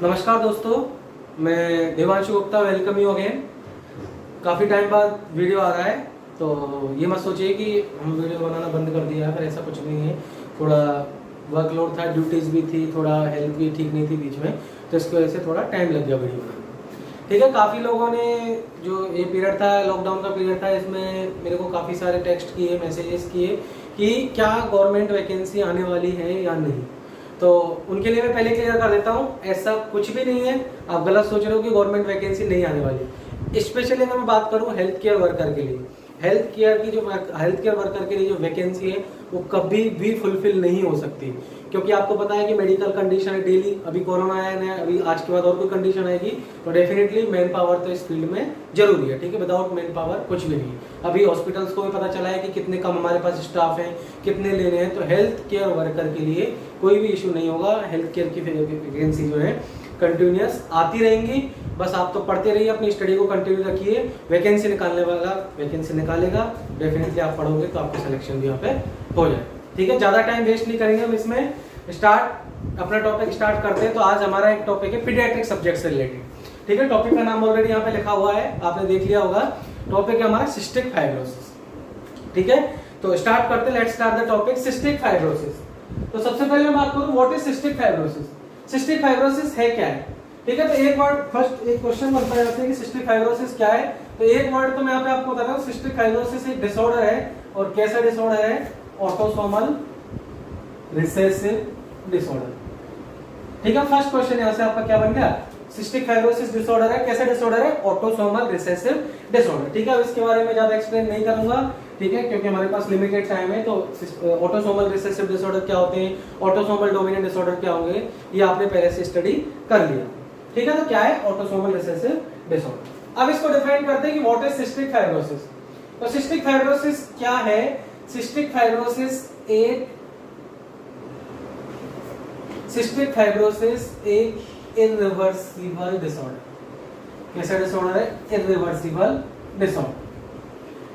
नमस्कार दोस्तों, मैं Devanshu Gupta welcome you again. काफ़ी टाइम बाद वीडियो आ रहा है, तो ये मत सोचिए कि हम वीडियो बनाना बंद कर दिया है, पर ऐसा कुछ नहीं है। थोड़ा वर्कलोड था, ड्यूटीज़ भी थी, थोड़ा हेल्थ भी ठीक नहीं थी बीच में, तो इसकी वजह से थोड़ा टाइम लग गया वीडियो बनाने में। ठीक है, काफ़ी लोगों ने जो ये पीरियड था, लॉकडाउन का पीरियड था, इसमें मेरे को काफ़ी सारे टेक्स्ट किए, मैसेजेस किए कि क्या गवर्नमेंट वैकेंसी आने वाली है या नहीं। तो उनके लिए मैं पहले क्लियर कर देता हूँ, ऐसा कुछ भी नहीं है। आप गलत सोच रहे हो कि गवर्नमेंट वैकेंसी नहीं आने वाली। स्पेशली अगर मैं बात करूँ हेल्थ केयर वर्कर के लिए, हेल्थ केयर वर्कर के लिए जो वैकेंसी है वो कभी भी फुलफिल नहीं हो सकती, क्योंकि आपको पता है कि मेडिकल कंडीशन है डेली। अभी कोरोना आया है, अभी आज के बाद और कोई कंडीशन आएगी, तो डेफिनेटली मैन पावर तो इस फील्ड में जरूरी है। ठीक है, विदाउट मैन पावर कुछ भी नहीं। अभी हॉस्पिटल्स को भी पता चला है कि कितने कम हमारे पास स्टाफ हैं, कितने लेने हैं, तो हेल्थ केयर वर्कर के लिए कोई भी इशू नहीं होगा। हेल्थ केयर की वैकेंसी जो है कंटिन्यूस आती रहेंगी, बस आप तो पढ़ते रहिए, अपनी स्टडी को कंटिन्यू रखिए। वैकेंसी निकालने वाला वैकेंसी निकालेगा, डेफिनेटली आप पढ़ोगे तो आपका सिलेक्शन भी यहाँ पे हो जाए। ठीक है, ज़्यादा टाइम वेस्ट नहीं करेंगे हम इसमें, अपना टॉपिक स्टार्ट करते हैं। तो आज हमारा एक टॉपिक है पीडियाट्रिक सब्जेक्ट से रिलेटेड। ठीक है, टॉपिक का नाम ऑलरेडी यहाँ पे लिखा हुआ है, आपने देख लिया होगा। टॉपिक है हमारा सिस्टिक फाइब्रोसिस। ठीक है, तो स्टार्ट करते हैं, let's start the topic cystic fibrosis. तो सबसे पहले मैं बात करूं what is cystic fibrosis. Cystic fibrosis है क्या है? ठीक है, तो एक वर्ड फर्स्ट एक क्वेश्चन बनता है कि सिस्टिक फाइब्रोसिस क्या है। तो एक वर्ड तो मैं यहाँ पे आपको बताता हूँ, सिस्टिक फाइब्रोसिस एक डिसऑर्डर है। और कैसा डिसऑर्डर है? Autosomal recessive disorder. ठीक है, फर्स्ट क्वेश्चन यहाँ से आपका क्या बन गया? सिस्टिक फाइब्रोसिस डिसऑर्डर है। कैसा डिसऑर्डर है? Autosomal recessive disorder. ठीक है, अब इसके बारे में ज्यादा एक्सप्लेन नहीं करूंगा, ठीक है, क्योंकि हमारे पास लिमिटेड टाइम है। तो ऑटोसोमल रिसेसिव डिसऑर्डर क्या होते हैं, ऑटोसोमल डोमिनेंट डिसऑर्डर क्या होंगे, ये आपने पहले से स्टडी कर लिया। ठीक है, तो क्या है ऑटोसोमल रिसेसिव डिसऑर्डर। अब इसको डिफाइन करते हैं कि व्हाट इज सिस्टिक फाइब्रोसिस। तो सिस्टिक फाइब्रोसिस क्या है? सिस्टिक फाइब्रोसिस एक इरिवर्सिबल डिसऑर्डर। कैसा डिसऑर्डर है? Irreversible disorder.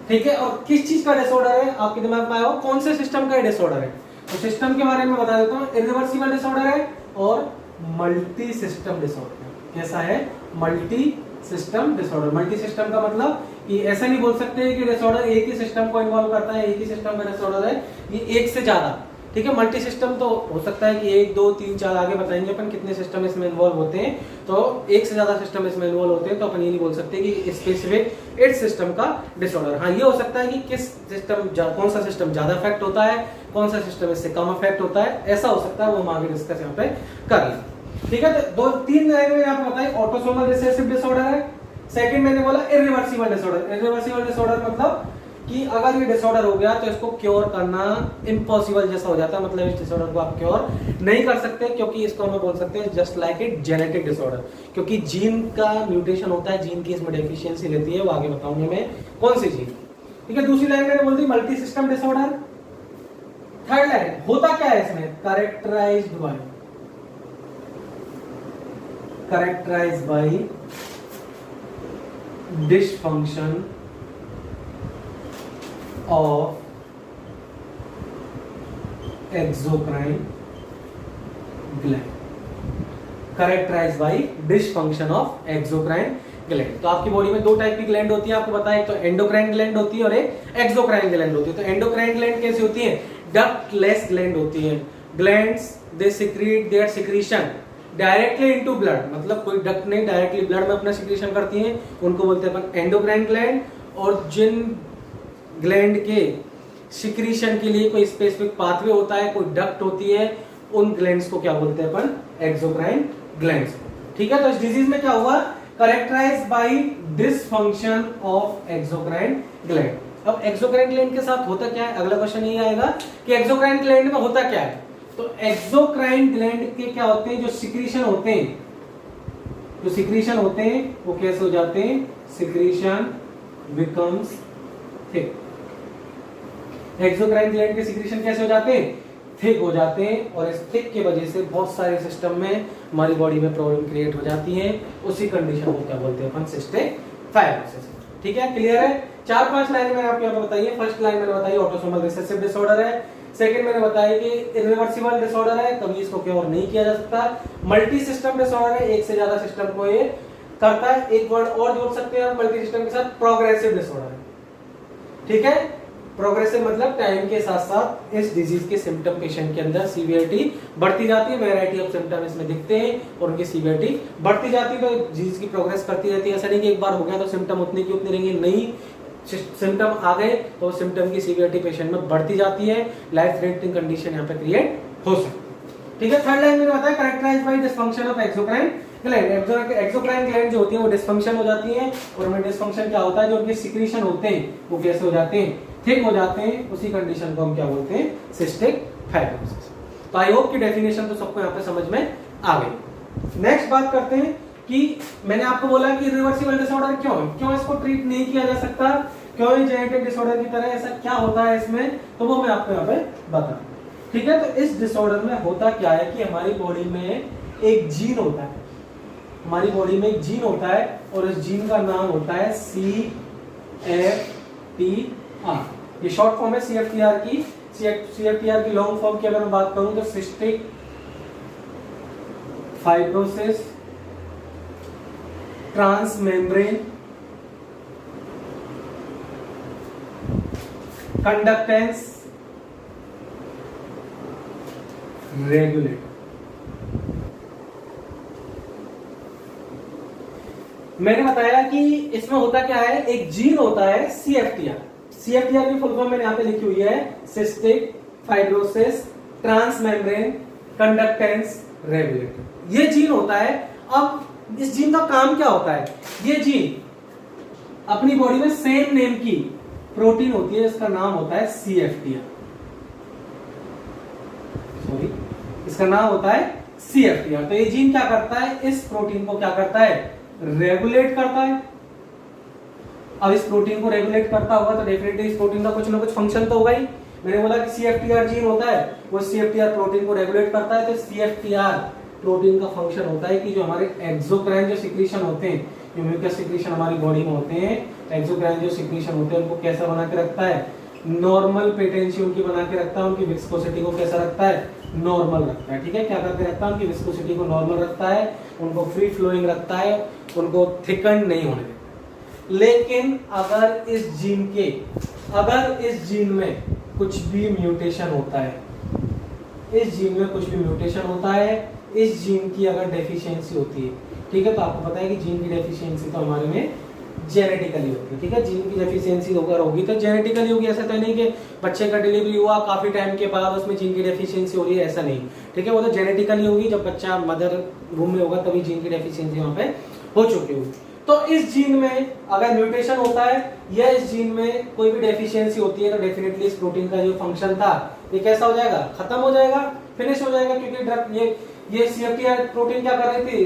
ठीक है, और किस चीज का डिसऑर्डर है? आपके दिमाग में आया हो कौन से सिस्टम का डिसऑर्डर है? तो सिस्टम के बारे में बता देता हूँ। इरिवर्सिबल डिसऑर्डर है और मल्टी सिस्टम डिसऑर्डर है। कैसा है? Multi system disorder. Multi system का मतलब कि ऐसा नहीं बोल सकते कि डिसऑर्डर एक ही सिस्टम को इन्वॉल्व करता है, एक ही सिस्टम का डिसऑर्डर है, ये एक से ज्यादा। ठीक है, मल्टी सिस्टम तो हो सकता है कि 1 2 3 4 आगे बताएंगे अपन कितने सिस्टम इसमें इन्वॉल्व होते हैं। तो एक से ज्यादा सिस्टम इसमें इन्वॉल्व होते हैं, तो अपन ये नहीं बोल सकते कि स्पेसिफिक इस सिस्टम का डिसऑर्डर। हाँ, ये हो सकता है कि कौन सा सिस्टम ज्यादा अफेक्ट होता है, कौन सा सिस्टम इससे कम अफेक्ट होता है, ऐसा हो सकता है। वो हम आगे डिस्कस यहाँ पे कर लें। ठीक है, तो 2-3 लाइन में यहाँ पे बताइए। ऑटोसोमल रिसेसिव डिसऑर्डर है। सेकंड मैंने बोला इरिवर्सिबल डिसऑर्डर। इरिवर्सिबल डिसऑर्डर मतलब कि अगर ये डिसऑर्डर हो गया तो इसको क्योर करना इम्पॉसिबल जैसा हो जाता है। मतलब इस डिसऑर्डर को आप क्योर नहीं कर सकते, क्योंकि इसको हम बोल सकते हैं just like a genetic disorder, क्योंकि जीन का म्यूटेशन होता है, जीन की इसमें डेफिशिएंसी रहती है। वो आगे बताऊंगा मैं कौन सी जीन। ठीक है, दूसरी लाइन मैंने बोल दी multi system disorder. Third line होता क्या है इसमें? Characterized by dysfunction of exocrine gland, characterized by dysfunction of exocrine gland। तो आपकी बॉडी में 2 टाइप की ग्लैंड होती है, आपको पता है। तो एंडोक्राइन ग्लैंड होती है और एक एक्सोक्राइन ग्लैंड होती है। तो एंडोक्राइन ग्लैंड कैसी होती है? डक्टलेस ग्लैंड होती है। Glands they secrete their secretion directly into blood, मतलब कोई डक्ट नहीं, डायरेक्टली ब्लड में अपना सिक्रीशन करती है, उनको बोलते हैं अपन एंडोक्राइन ग्लैंड। और जिन ग्लैंड के सिक्रीशन के लिए कोई स्पेसिफिक पाथवे होता है, कोई डक्ट होती है, उन ग्लैंड्स को क्या बोलते हैं अपन? Exocrine glands. ठीक है, तो इस डिजीज में क्या हुआ? Characterized by dysfunction of exocrine gland. अब एक्सोक्राइन ग्लैंड के साथ होता क्या है? अगला क्वेश्चन ये आएगा कि एक्सोक्राइन ग्लैंड में होता क्या है। तो एक्सोक्राइन ग्लैंड के क्या होते हैं? जो सिक्रीशन होते हैं वो कैसे हो जाते हैं? Secretion becomes thick. Exocrine gland के सिक्रीशन कैसे हो जाते हैं? थिक हो जाते हैं। और इस थिक की वजह से बहुत सारे सिस्टम में हमारी बॉडी में प्रॉब्लम क्रिएट हो जाती है। उसी कंडीशन को क्या बोलते हैं अपन? Cystic fibrosis. ठीक है, क्लियर है? 4-5 लाइन मैंने आपको यहाँ पे बताइए। फर्स्ट लाइन मैंने बताई ऑटोसोमल रिसेसिव डिसऑर्डर है। सेकंड मैंने बताया कि इरिवर्सिबल डिसऑर्डर है, कभी इसको क्योर नहीं किया जा सकता। मल्टी सिस्टम डिसऑर्डर है, एक से ज्यादा सिस्टम को ये करता है। एक वर्ड और जोड़ सकते हैं आप मल्टी सिस्टम के साथ, प्रोग्रेसिव डिसऑर्डर है। ठीक है, प्रोग्रेसिव मतलब टाइम के साथ साथ इस डिजीज के सिम्टम पेशेंट के अंदर सीवियरिटी बढ़ती जाती है, वैरायटी ऑफ सिम्टम इसमें दिखते हैं और उनकी सीवियरिटी बढ़ती जाती है। तो डिजीज की प्रोग्रेस करती रहती है, ऐसा नहीं कि एक बार हो गया तो सिम्टम उतने की उतने रहेंगे, नहीं, सिम्टम आ गए तो सिम्टम की सीवियरिटी पेशेंट में बढ़ती जाती है, लाइफ थ्रेटनिंग कंडीशन यहाँ पे क्रिएट हो सकती है। ठीक है, थर्ड लाइन मैंने बताया characterized by dysfunction of exocrine gland. Exocrine gland जो होती है वो डिसफंक्शन हो जाती है, और उनमें डिसफंक्शन क्या होता है, जो उनके सिक्रीशन होते हैं वो कैसे हो जाते हैं, थिक हो जाते हैं, उसी कंडीशन को हम क्या बोलते हैं, सिस्टिक फाइब्रोसिस। तो आई होप की डेफिनेशन तो सबको यहाँ पे समझ में आ गई। नेक्स्ट बात करते हैं कि मैंने आपको बोला कि रिवर्सिबल डिसऑर्डर क्यों इसको ट्रीट नहीं किया जा सकता, क्यों जेनेटिक डिसऑर्डर की तरह, ऐसा क्या होता है इसमें, तो वो मैं आपको यहाँ पे बता। ठीक है, तो इस डिसऑर्डर में होता क्या है कि हमारी बॉडी में एक जीन होता है, हमारी बॉडी में एक जीन होता है और इस जीन का नाम होता है CFTR। ये शॉर्ट फॉर्म है CFTR की। CFTR की लॉन्ग फॉर्म की अगर मैं बात करूं तो cystic fibrosis transmembrane conductance regulator. मैंने बताया कि इसमें होता क्या है, एक जीन होता है CFTR की फुल फॉर्म मैंने यहाँ पे लिखी हुई है, cystic fibrosis transmembrane conductance regulator. ये जीन होता है। अब इस जीन का काम क्या होता है, ये जीन अपनी बॉडी में सेम नेम की प्रोटीन होती है, इसका नाम होता है CFTR, सॉरी इसका नाम होता है CFTR। तो ये जीन क्या करता है, इस प्रोटीन को क्या करता है, रेगुलेट करता है। अब इस प्रोटीन को रेगुलेट करता होगा तो डेफिनेटली इस प्रोटीन का कुछ ना कुछ फंक्शन तो होगा ही। मैंने बोला कि CFTR जीन होता है, वो CFTR प्रोटीन को रेगुलेट करता है। तो CFTR प्रोटीन का फंक्शन होता है कि जो हमारे एक्सोक्राइन जो सिक्रीशन होते हैं, जो म्यूकस सिक्रीशन हमारी बॉडी में होते हैं, एक्सोक्राइन जो सिक्रीशन होते हैं उनको कैसा बना के रखता है, नॉर्मल पेटेंसी उनकी बना के रखता है। उनकी विस्कोसिटी को कैसा रखता है, नॉर्मल रखता है। ठीक है, क्या करके रखता है, उनकी विस्कोसिटी को नॉर्मल रखता है, उनको फ्री फ्लोइंग रखता है, उनको थिकन नहीं होने देता। लेकिन अगर इस जीन में कुछ भी म्यूटेशन होता है, इस जीन में कुछ भी म्यूटेशन होता है, इस जीन की अगर डेफिशिएंसी होती है, ठीक है, तो आपको पता है कि जीन की डेफिशिएंसी तो हमारे में जेनेटिकली होती है। ठीक है, जीन की डेफिशिएंसी अगर होगी तो जेनेटिकली होगी। ऐसा तो नहीं कि बच्चे का डिलीवरी हुआ काफी टाइम के बाद उसमें जीन की डेफिशिएंसी हो रही है, ऐसा नहीं। ठीक है, वो तो जेनेटिकली होगी, जब बच्चा मदर रूम में होगा तभी जीन की डेफिशिएंसी वहां पे हो चुकी होगी। तो इस जीन में अगर म्यूटेशन होता है या इस जीन में कोई भी डेफिशिएंसी होती है तो डेफिनेटली इस प्रोटीन का जो फंक्शन था ये कैसा हो जाएगा, खत्म हो जाएगा, फिनिश हो जाएगा। क्योंकि ड्रग ये CFTR प्रोटीन क्या कर रही थी,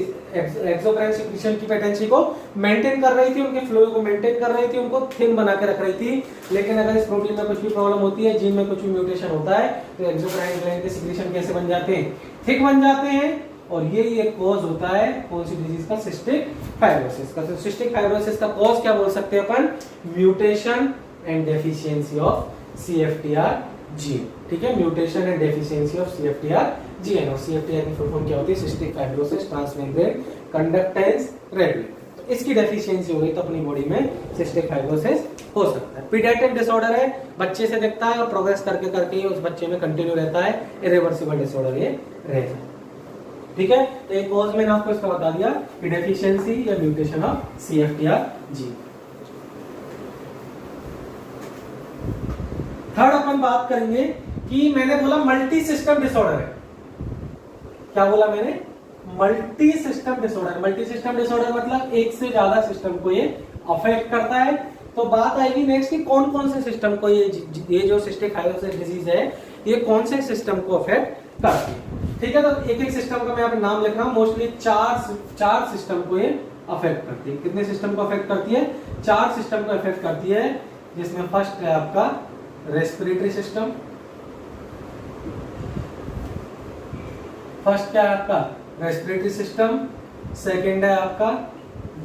एक्सोक्राइन सिक्रीशन की पेटेंसी को मेंटेन कर रही थी, उनके फ्लो को मेंटेन कर रही थी, उनको थिन बना के रख रही थी। लेकिन अगर इस प्रोटीन में कुछ भी प्रॉब्लम होती है, जीन में कुछ भी म्यूटेशन होता है, तो एक्सोक्राइन ग्लैंड के सिक्रीशन कैसे बन जाते हैं, थिक बन जाते हैं। और ये कॉज होता है कौन सी डिजीज का, सिस्टिक फाइब्रोसिस का। तो सिस्टिक फाइब्रोसिस का कॉज क्या बोल सकते हैं अपन, mutation and deficiency of CFTR gene. ठीक है, mutation and deficiency of CFTR gene. और CFTR की फुल फॉर्म क्या होती है, cystic fibrosis transmembrane conductance regulator. तो इसकी डेफिशिएंसी हो गई तो अपनी बॉडी में सिस्टिक फाइब्रोसिस हो सकता है। पीडियाट्रिक डिसऑर्डर है, बच्चे से दिखता है और प्रोग्रेस करके करके उस बच्चे में कंटिन्यू रहता है, इरिवर्सिबल डिसऑर्डर ये रहता है। ठीक है, तो एक कॉज मैंने आपको इसका बता दिया कि डेफिशिएंसी या mutation of CFTR gene. Third अपन बात करेंगे कि मैंने बोला मल्टी सिस्टम डिसऑर्डर है। क्या बोला मैंने, multi system disorder. Multi system disorder मतलब एक से ज्यादा सिस्टम को ये अफेक्ट करता है। तो बात आएगी नेक्स्ट कि कौन कौन से सिस्टम को ये जो सिस्टिक फाइब्रोसिस डिजीज है ये कौन से सिस्टम को अफेक्ट करती है। ठीक है, तो एक एक सिस्टम का मैं यहाँ पे नाम लिख रहा हूँ। मोस्टली चार सिस्टम को ये अफेक्ट करती है। कितने सिस्टम को अफेक्ट करती है, 4 सिस्टम को अफेक्ट करती है, जिसमें फर्स्ट है आपका रेस्पिरेटरी सिस्टम। फर्स्ट क्या है आपका, रेस्पिरेटरी सिस्टम। सेकेंड है आपका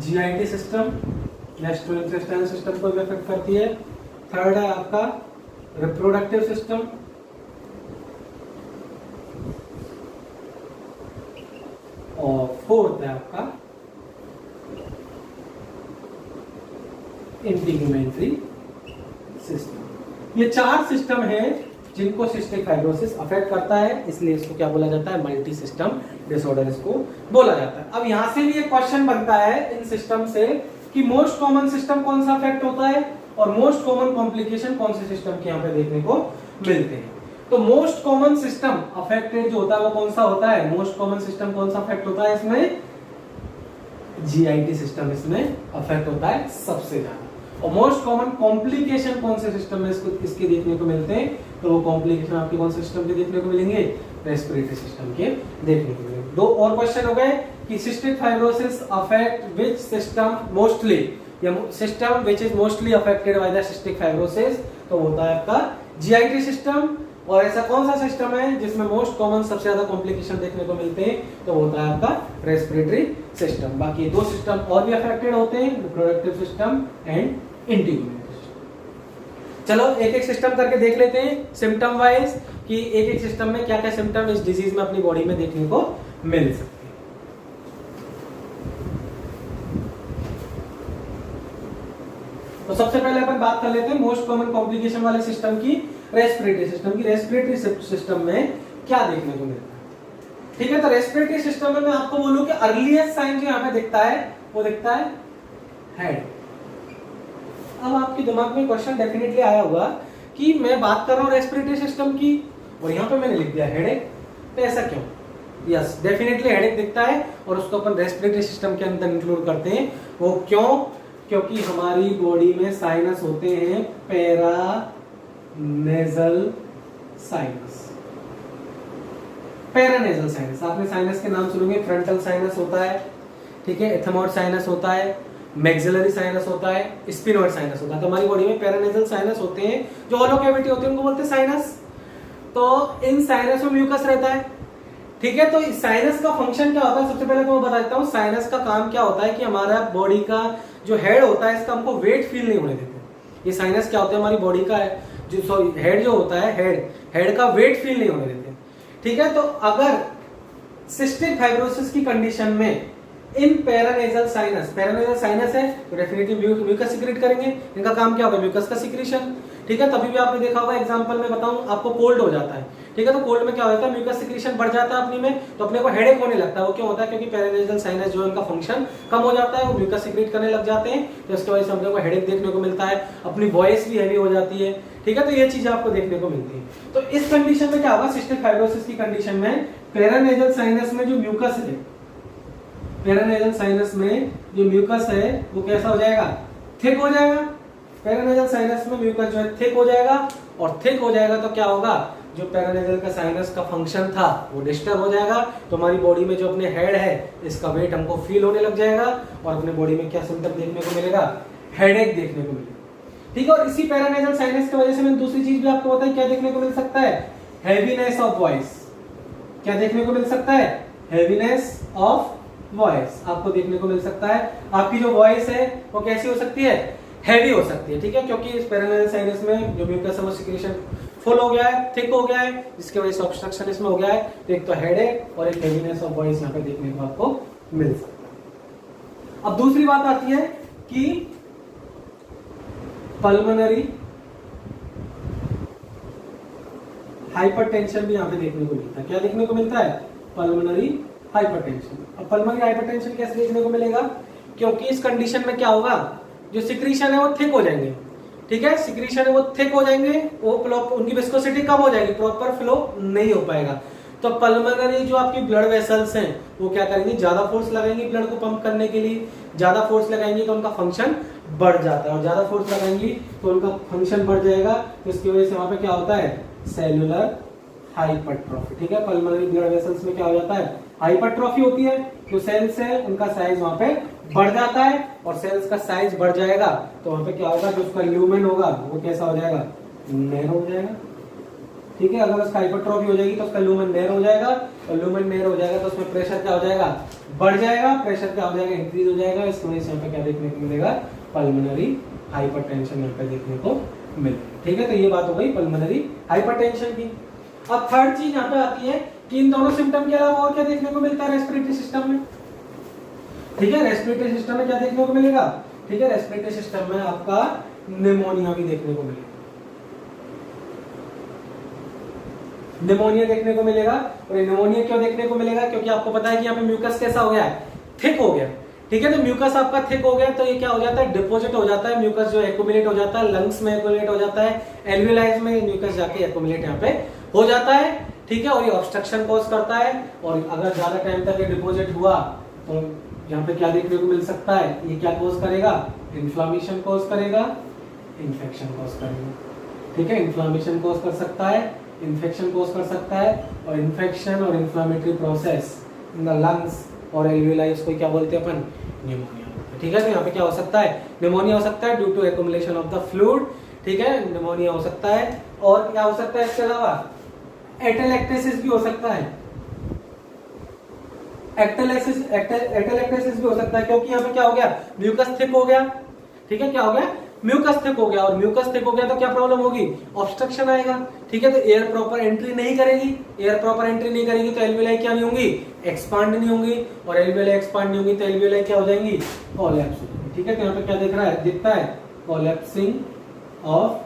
GIT सिस्टम, गैस्ट्रोइंटेस्टाइनल सिस्टम को भी अफेक्ट करती है। थर्ड है आपका रिप्रोडक्टिव सिस्टम। और फोर्थ है आपका इंटीग्यूमेंट्री सिस्टम। ये 4 सिस्टम है जिनको सिस्टिक फाइब्रोसिस अफेक्ट करता है, इसलिए इसको क्या बोला जाता है, मल्टी सिस्टम डिसऑर्डर इसको बोला जाता है। अब यहां से भी एक क्वेश्चन बनता है इन सिस्टम से कि मोस्ट कॉमन सिस्टम कौन सा अफेक्ट होता है और मोस्ट कॉमन कॉम्प्लिकेशन कौन से सिस्टम के यहाँ पे देखने को मिलते हैं। तो मोस्ट कॉमन सिस्टम अफेक्टेड जो होता है वो कौन सा होता है, मोस्ट कॉमन सिस्टम कौन सा अफेक्ट होता है इसमें, जीआईटी सिस्टम इसमें अफेक्ट होता है सबसे ज्यादा। और मोस्ट कॉमन कॉम्प्लिकेशन कौन से सिस्टम में इसके देखने को मिलते हैं, तो वो कॉम्प्लिकेशन आपके कौन से सिस्टम के देखने को मिलेंगे, रेस्पिरेटरी सिस्टम के देखने को मिलेंगे। 2 और क्वेश्चन हो गए कि cystic fibrosis affect which system mostly, या system which is mostly affected by the cystic fibrosis, तो होता है आपका जीआईटी सिस्टम। और ऐसा कौन सा सिस्टम है जिसमें मोस्ट कॉमन सबसे ज्यादा कॉम्प्लिकेशन देखने को मिलते हैं, तो होता है आपका रेस्पिरेटरी सिस्टम। बाकी 2 सिस्टम और भी अफेक्टेड होते हैं, रिप्रोडक्टिव सिस्टम एंड इंटीग्यूमेंट्री सिस्टम। चलो एक एक सिस्टम करके देख लेते हैं सिम्टम वाइज कि एक एक सिस्टम में क्या क्या सिम्टम इस डिजीज में अपनी बॉडी में देखने को मिल सकते हैं। तो सबसे पहले अपन बात कर लेते हैं मोस्ट कॉमन कॉम्प्लिकेशन वाले सिस्टम की, रेस्पिरेटरी सिस्टम की। रेस्पिरेटरी सिस्टम में क्या देखने को मिलता है, ठीक है। तो रेस्पिरेटरी सिस्टम में मैं आपको बोलूं कि अर्लीस्ट साइन जो यहाँ पे दिखता है वो दिखता है हेड। अब आपके दिमाग में क्वेश्चन डेफिनेटली आया होगा कि मैं बात कर रहा हूँ रेस्पिरेटरी सिस्टम की और यहाँ पे मैंने लिख दिया हेडेक, तो ऐसा क्यों? यस, डेफिनेटली हेडेक दिखता है और उसको अपन रेस्पिरेटरी सिस्टम के अंदर इंक्लूड करते हैं। वो क्यों? क्योंकि हमारी बॉडी में साइनस होते हैं, पैरानेजल साइनस। पैरानेजल साइनस, आपने साइनस के नाम सुनोगे, फ्रंटल साइनस होता है, ठीक है, एथमोइड साइनस होता है, मैक्सिलरी साइनस होता है, स्पिनोइड साइनस होता है। तो हमारी बॉडी में पैरानेजल साइनस होते हैं, जो होलो कैविटी होती है उनको बोलते हैं साइनस। तो इन साइनस में म्यूकस रहता है, ठीक है। तो साइनस का फंक्शन क्या होता है, सबसे पहले तो मैं बता देता हूँ साइनस का काम क्या होता है कि हमारा बॉडी का जो हेड होता है इसका हमको वेट फील नहीं होने देते। ये साइनस क्या होता है, हमारी बॉडी का जो हेड जो होता है, हेड का वेट फील नहीं होने देते, ठीक है। तो अगर सिस्टिक फाइब्रोसिस की कंडीशन में इन पैरानेजल साइनस है तो डेफिनेटली म्यूकस सिक्रेट करेंगे। इनका काम क्या होगा, म्यूकस का सिक्रेशन, ठीक है। तभी भी आपने देखा होगा, एग्जांपल में बताऊं आपको, कोल्ड हो जाता है, ठीक है। तो कोल्ड में क्या होता है, म्यूकस सिक्रेशन बढ़ जाता है अपनी में, तो अपने को हेडेक होने लगता है। वो क्यों होता है, क्योंकि पैरानेजल साइनस जो है उनका फंक्शन कम हो जाता है, वो म्यूकस सिक्रेट करने लग जाते हैं, तो इसकी वजह से हम लोग को हेडेक देखने को मिलता है, अपनी वॉइस भी हैवी हो जाती है, ठीक है। तो ये चीज आपको देखने को मिलती है। तो इस कंडीशन में क्या होगा, सिस्टिक फाइब्रोसिस की कंडीशन में पैरानेजल साइनस में जो म्यूकस है, पैरानेजल साइनस में जो म्यूकस है वो कैसा हो जाएगा, थिक हो जाएगा। पैरानेजल साइनस में म्यूकस जो है थिक हो जाएगा, और थिक हो जाएगा तो क्या होगा, जो पैरानेजल का साइनस का फंक्शन था वो डिस्टर्ब हो जाएगा। तो हमारी बॉडी में जो अपने हेड है इसका वेट हमको फील होने लग जाएगा, और अपने बॉडी में क्या सिम्टम देखने को मिलेगा, हेडेक देखने को मिलेगा, ठीक है। और इसी पैरानेजल साइनस की वजह से मैंने दूसरी चीज भी आपको बताई, क्या देखने को मिल सकता है, हैवीनेस ऑफ वॉइस। क्या देखने को मिल सकता है, हैवीनेस ऑफ वॉइस आपको देखने को मिल सकता है। आपकी जो वॉइस है वो कैसी हो सकती है, हैवी हो सकती है, ठीक है। क्योंकि इस पैरानेजल साइनस में जो म्यूकस है वो सिक्रेशन फुल हो गया है, थिक हो गया है, जिसकी वजह से ऑब्स्ट्रक्शन इसमें हो गया है। तो एक तो हेडेक और एक हैवीनेस ऑफ वॉइस यहाँ पे देखने को आपको मिल सकता है। अब दूसरी बात आती है कि पल्मोनरी हाइपरटेंशन भी यहाँ पे देखने को मिलता है। क्या देखने को मिलता है, पल्मोनरी हाइपरटेंशन। अब पल्मोनरी हाइपरटेंशन कैसे देखने को मिलेगा, क्योंकि इस कंडीशन में क्या होगा, जो सिक्रीशन है वो थिक हो जाएंगे, ठीक है। सिक्रीशन है वो थिक हो जाएंगे, वो उनकी विस्कोसिटी कम हो जाएगी, प्रॉपर फ्लो नहीं हो पाएगा। तो पल्मोनरी जो आपकी ब्लड वेसल्स हैं वो क्या करेंगी, ज्यादा फोर्स लगाएंगी ब्लड को पंप करने के लिए। ज्यादा फोर्स लगाएंगी तो उनका फंक्शन बढ़ जाता है, और ज्यादा फोर्स लगाएंगी तो उनका फंक्शन बढ़ जाएगा। तो इसकी वजह से वहां पे क्या होता है, सेलुलर हाइपरट्रॉफी, ठीक है। पल्मोनरी ब्लड वेसल्स में क्या हो जाता है, हाइपरट्रॉफी होती है। जो सेल्स है उनका साइज वहां पे बढ़ जाता है, और सेल्स का साइज बढ़ जाएगा तो वहां पे क्या होगा, जो उसका ल्यूमेन होगा वो कैसा हो जाएगा, नैरो हो जाएगा, ठीक है। अगर उसका हाइपरट्रॉफी हो जाएगी तो उसका ल्यूमेन नैरो हो जाएगा, और ल्यूमेन नैरो हो जाएगा तो उसमें प्रेशर क्या हो जाएगा, बढ़ जाएगा। प्रेशर क्या हो जाएगा, इंक्रीज हो जाएगा। इसकी वजह से यहाँ पे क्या देखने को मिलेगा, पल्मोनरी हाइपरटेंशन यहाँ पे देखने को मिलेगा, ठीक है। तो ये बात हो गई पल्मोनरी हाइपरटेंशन की। अब थर्ड चीज यहाँ पे आती है कि इन दोनों सिम्टम के अलावा और क्या देखने को मिलता है रेस्पिरेटरी सिस्टम में। ठीक है, रेस्पिरेटरी सिस्टम में क्या देखने को मिलेगा, ठीक है, रेस्पिरेटरी सिस्टम में आपका निमोनिया भी देखने को मिलेगा, निमोनिया देखने को मिलेगा। और निमोनिया क्यों देखने को मिलेगा, क्योंकि आपको पता है कि यहाँ पे म्यूकस कैसा हो गया है, थिक हो गया। ठीक है, तो म्यूकस आपका थिक हो गया तो ये क्या हो जाता है, डिपॉजिट हो जाता है, म्यूकस जो एक्यूमुलेट हो जाता है, लंग्स में एक्यूमुलेट हो जाता है, एल्वियोलाइज में म्यूकस जाके एक्यूमुलेट यहाँ पे हो जाता है। ठीक है, और ये ऑब्स्ट्रक्शन कॉज करता है, और अगर ज्यादा टाइम तक ये डिपॉजिट हुआ तो यहाँ पे क्या देखने को मिल सकता है, ये क्या कॉज करेगा, इन्फ्लामेशन कॉज करेगा, इन्फेक्शन कॉज करेगा। ठीक है, इन्फ्लामेशन कॉज कर सकता है, इन्फेक्शन कॉज कर सकता है, और इन्फेक्शन और inflammatory process in the lungs और एल्वियोलाइज को क्या बोलते हैं अपन, निमोनिया। ठीक है, तो यहाँ पे क्या हो सकता है, निमोनिया हो सकता है due to accumulation of the fluid. ठीक है, निमोनिया हो सकता है, और क्या हो सकता है इसके अलावा, एटेलेक्टेसिस भी हो सकता है, एटेलेक्टेसिस भी हो सकता है, क्योंकि यहाँ पे क्या हो गया, म्यूकस थिक हो गया। ठीक है, क्या हो गया, म्यूकस थिक हो गया, और म्यूकस थिक हो गया तो क्या प्रॉब्लम होगी, ऑब्स्ट्रक्शन आएगा। ठीक है, तो एयर प्रॉपर एंट्री नहीं करेगी, एयर प्रॉपर एंट्री नहीं करेगी तो एल्वियोलाई क्या नहीं होंगी, एक्सपांड नहीं होंगी, और एल्वियोलाई एक्सपांड नहीं होंगी तो एल्वियोलाई क्या हो जाएंगी, कोलैप्स हो जाएंगी। ठीक है, तो यहाँ पे क्या दिख रहा है, दिखता है कोलैप्सिंग ऑफ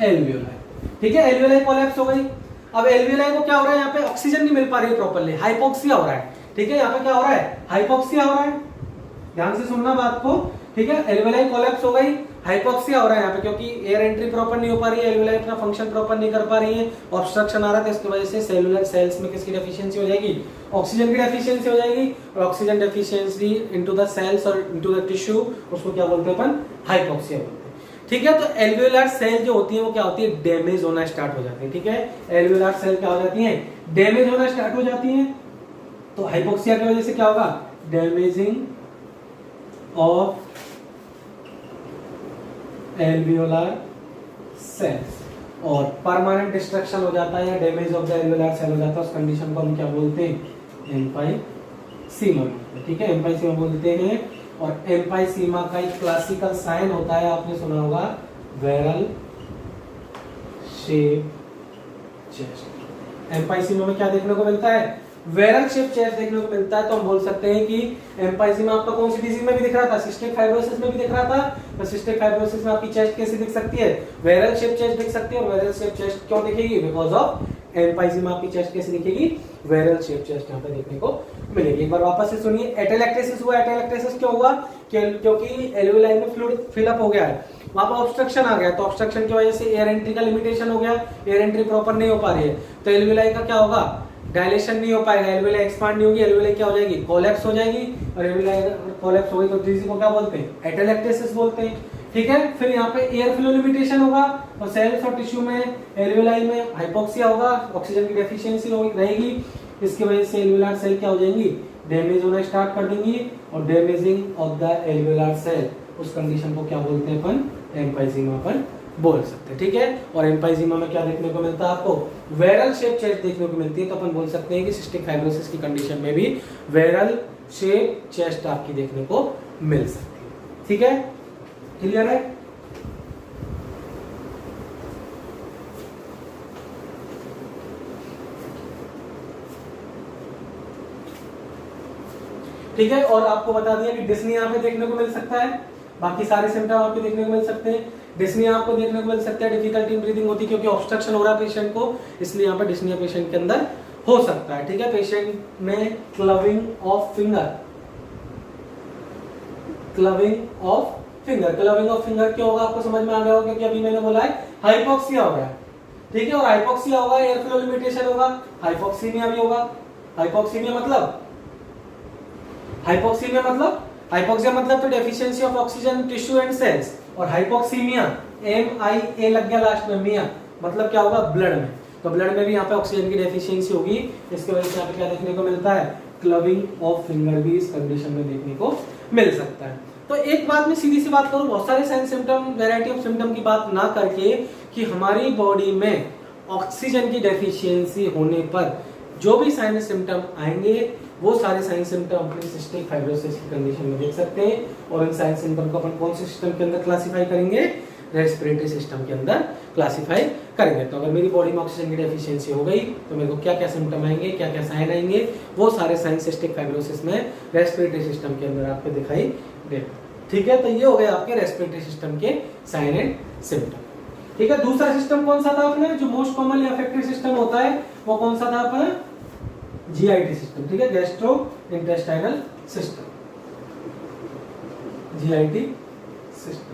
एल्वियोलाई। ठीक है, एल्वियोलाई कोलैप्स हो गई। अब एल्वियोलाई को क्या हो रहा है, यहाँ पे ऑक्सीजन नहीं मिल पा रही है प्रॉपर्ली, हाइपोक्सिया हो रहा है। ठीक है, यहाँ पे क्या हो रहा है, हाइपोक्सिया हो रहा है, ध्यान से सुनना बात को। ठीक है, एल्वियोलाई कोलैप्स हो गई, हाइपोक्सिया हो रहा है यहाँ पे, क्योंकि एयर एंट्री प्रॉपर नहीं हो पा रही है, एल्वियोलाई अपना फंक्शन प्रॉपर नहीं कर पा रही है, ऑब्स्ट्रक्शन आ रहा है, तो इसकी वजह से सेलुलर सेल्स में किसकी डेफिशिएंसी हो जाएगी, ऑक्सीजन की डेफिशिएंसी हो जाएगी, और oxygen deficiency into the cells और इनटू द टिश्यू, उसको क्या बोलते हैं अपन, हाइपोक्सिया बोलते हैं। ठीक है, तो एल्वियोलार सेल जो होती है वो क्या होती है, डैमेज होना स्टार्ट हो जाती है। ठीक है, एल्वियोलार सेल क्या हो जाती है, डैमेज होना स्टार्ट हो जाती है। तो हाइपोक्सिया की वजह से क्या होगा, डैमेजिंग ऑफ एल्वियोलार सेल्स, और परमानेंट डिस्ट्रक्शन हो जाता है या डैमेज ऑफ द एल्वियोलार सेल हो जाता है, उस कंडीशन को हम क्या बोलते हैं, एम्फाइसीमा। ठीक है, एम्फाइसीमा बोलते हैं। और एम्फाइसीमा का एक क्लासिकल साइन होता है, आपने सुना होगा, वेरल शेप चेस्ट। एम्फाइसीमा में क्या देखने को मिलता है, वेरल शेप चेस्ट देखने को मिलता है। तो हम बोल सकते हैं कि एम्फाइसीमा आपका कौन सी डिजीज में भी दिख रहा था, सिस्टिक फाइब्रोसिस में भी दिख रहा था। तो सिस्टिक फाइब्रोसिस में आपकी चेस्ट कैसी दिख सकती है, वेरल शेप चेस्ट दिख सकती है। और वेरल शेप चेस्ट क्यों दिखेगी, बिकॉज ऑफ एम्फाइसीमा आपकी चेस्ट कैसी दिखेगी, वेरल शेप चेस्ट यहाँ पे देखने को मिलेगी। एक बार वापस से सुनिए, एटेलेक्टेसिस हुआ, एटेलेक्टेसिस क्यों हुआ, क्योंकि एल्वियोलाई में फ्लूइड फिलअप हो गया है, वहां पर ऑब्स्ट्रक्शन आ गया, तो ऑब्स्ट्रक्शन की वजह से एयर एंट्री का लिमिटेशन हो गया, एयर एंट्री प्रॉपर नहीं हो पा रही है, तो एल्वियोलाई का क्या होगा, डायलेशन नहीं हो पाएगा, एल्वियोलाई एक्सपांड नहीं होगी, एल्वियोलाई क्या हो जाएगी, कोलैप्स हो जाएगी। और एल्वियोलाई कोलैप्स हो गई तो डिजीज को क्या बोलते हैं, एटेलेक्टेसिस बोलते हैं। ठीक है, फिर यहाँ पे एयर फ्लो लिमिटेशन होगा, तो सेल्स और टिश्यू में एल्वियोलाई में हाइपोक्सिया होगा, ऑक्सीजन की डेफिशिएंसी रहेगी, इसकी वजह से एल्वियोलार सेल क्या हो जाएंगी, डैमेज होना स्टार्ट कर देंगी। और डैमेजिंग ऑफ द एल्वियोलार सेल, उस कंडीशन को क्या बोलते हैं अपन, एम्फाइसीमा अपन बोल सकते हैं। ठीक है, और एम्फाइसीमा में क्या देखने को मिलता है आपको, वेरल शेप चेस्ट देखने को मिलती है। तो अपन बोल सकते हैं कि सिस्टिक फाइब्रोसिस की कंडीशन में भी वेरल शेप चेस्ट आपकी देखने को मिल सकती है। ठीक है, क्लियर है। ठीक है, और आपको बता दिया कि डिस्नी यहाँ पे देखने को मिल सकता है, बाकी सारे सिम्टम आपको देखने को मिल सकते हैं। डिस्निया आपको देखने को मिल सकता है, डिफिकल्टी इन ब्रीदिंग होती है क्योंकि ऑब्स्ट्रक्शन हो रहा है पेशेंट को, इसलिए यहाँ पे डिस्निया पेशेंट के अंदर हो सकता है। ठीक है, पेशेंट में clubbing of finger, clubbing of finger, clubbing of finger क्यों होगा आपको समझ में आ गया होगा, क्योंकि अभी मैंने बोला है हाइपोक्सिया हो रहा है। ठीक है, और हाइपोक्सिया होगा, एयर फ्लो लिमिटेशन होगा, हाइपोक्सीमिया भी होगा। हाइपोक्सीमिया मतलब, हाइपोक्सीमिया मतलब, हाइपोक्सिया मतलब तो deficiency of oxygen tissue and cells, और हाइपोक्सीमिया MIA लग गया लास्ट में, मिया मतलब क्या होगा, ब्लड में, तो ब्लड में भी यहाँ पे ऑक्सीजन की डेफिशिएंसी होगी, इसके वजह से यहाँ पे क्या देखने को मिलता है, क्लविंग ऑफ फिंगर भी इस कंडीशन में देखने को मिल सकता है। तो एक बात में सीधी सी बात करूं, बहुत सारे sign symptom, variety of symptom की बात ना करके, कि हमारी बॉडी में ऑक्सीजन की डेफिशिएंसी होने पर जो भी साइन सिम्टम आएंगे वो सारे साइन सिम्टम अपनी सिस्टिक फाइब्रोसिस की कंडीशन में देख सकते हैं। और इन साइन सिम्टम को अपन कौन से सिस्टम के अंदर क्लासिफाई करेंगे, रेस्पिरेटरी सिस्टम के अंदर क्लासीफाई करेंगे। तो अगर मेरी बॉडी में ऑक्सीजन की डेफिशिएंसी हो गई तो मेरे को क्या क्या सिम्टम आएंगे, क्या क्या साइन आएंगे, वो सारे साइन सिस्टिक फाइब्रोसिस में रेस्पिरेटरी सिस्टम के अंदर आपको दिखाई देगा। ठीक है, तो ये हो गए आपके रेस्पिरेटरी सिस्टम के साइन एंड सिम्टम। ठीक है, दूसरा सिस्टम कौन सा था अपने, जो मोस्ट कॉमनली अफेक्टेड सिस्टम होता है वो कौन सा था अपना, जीआईटी सिस्टम। ठीक है, gastro intestinal system, JIT system.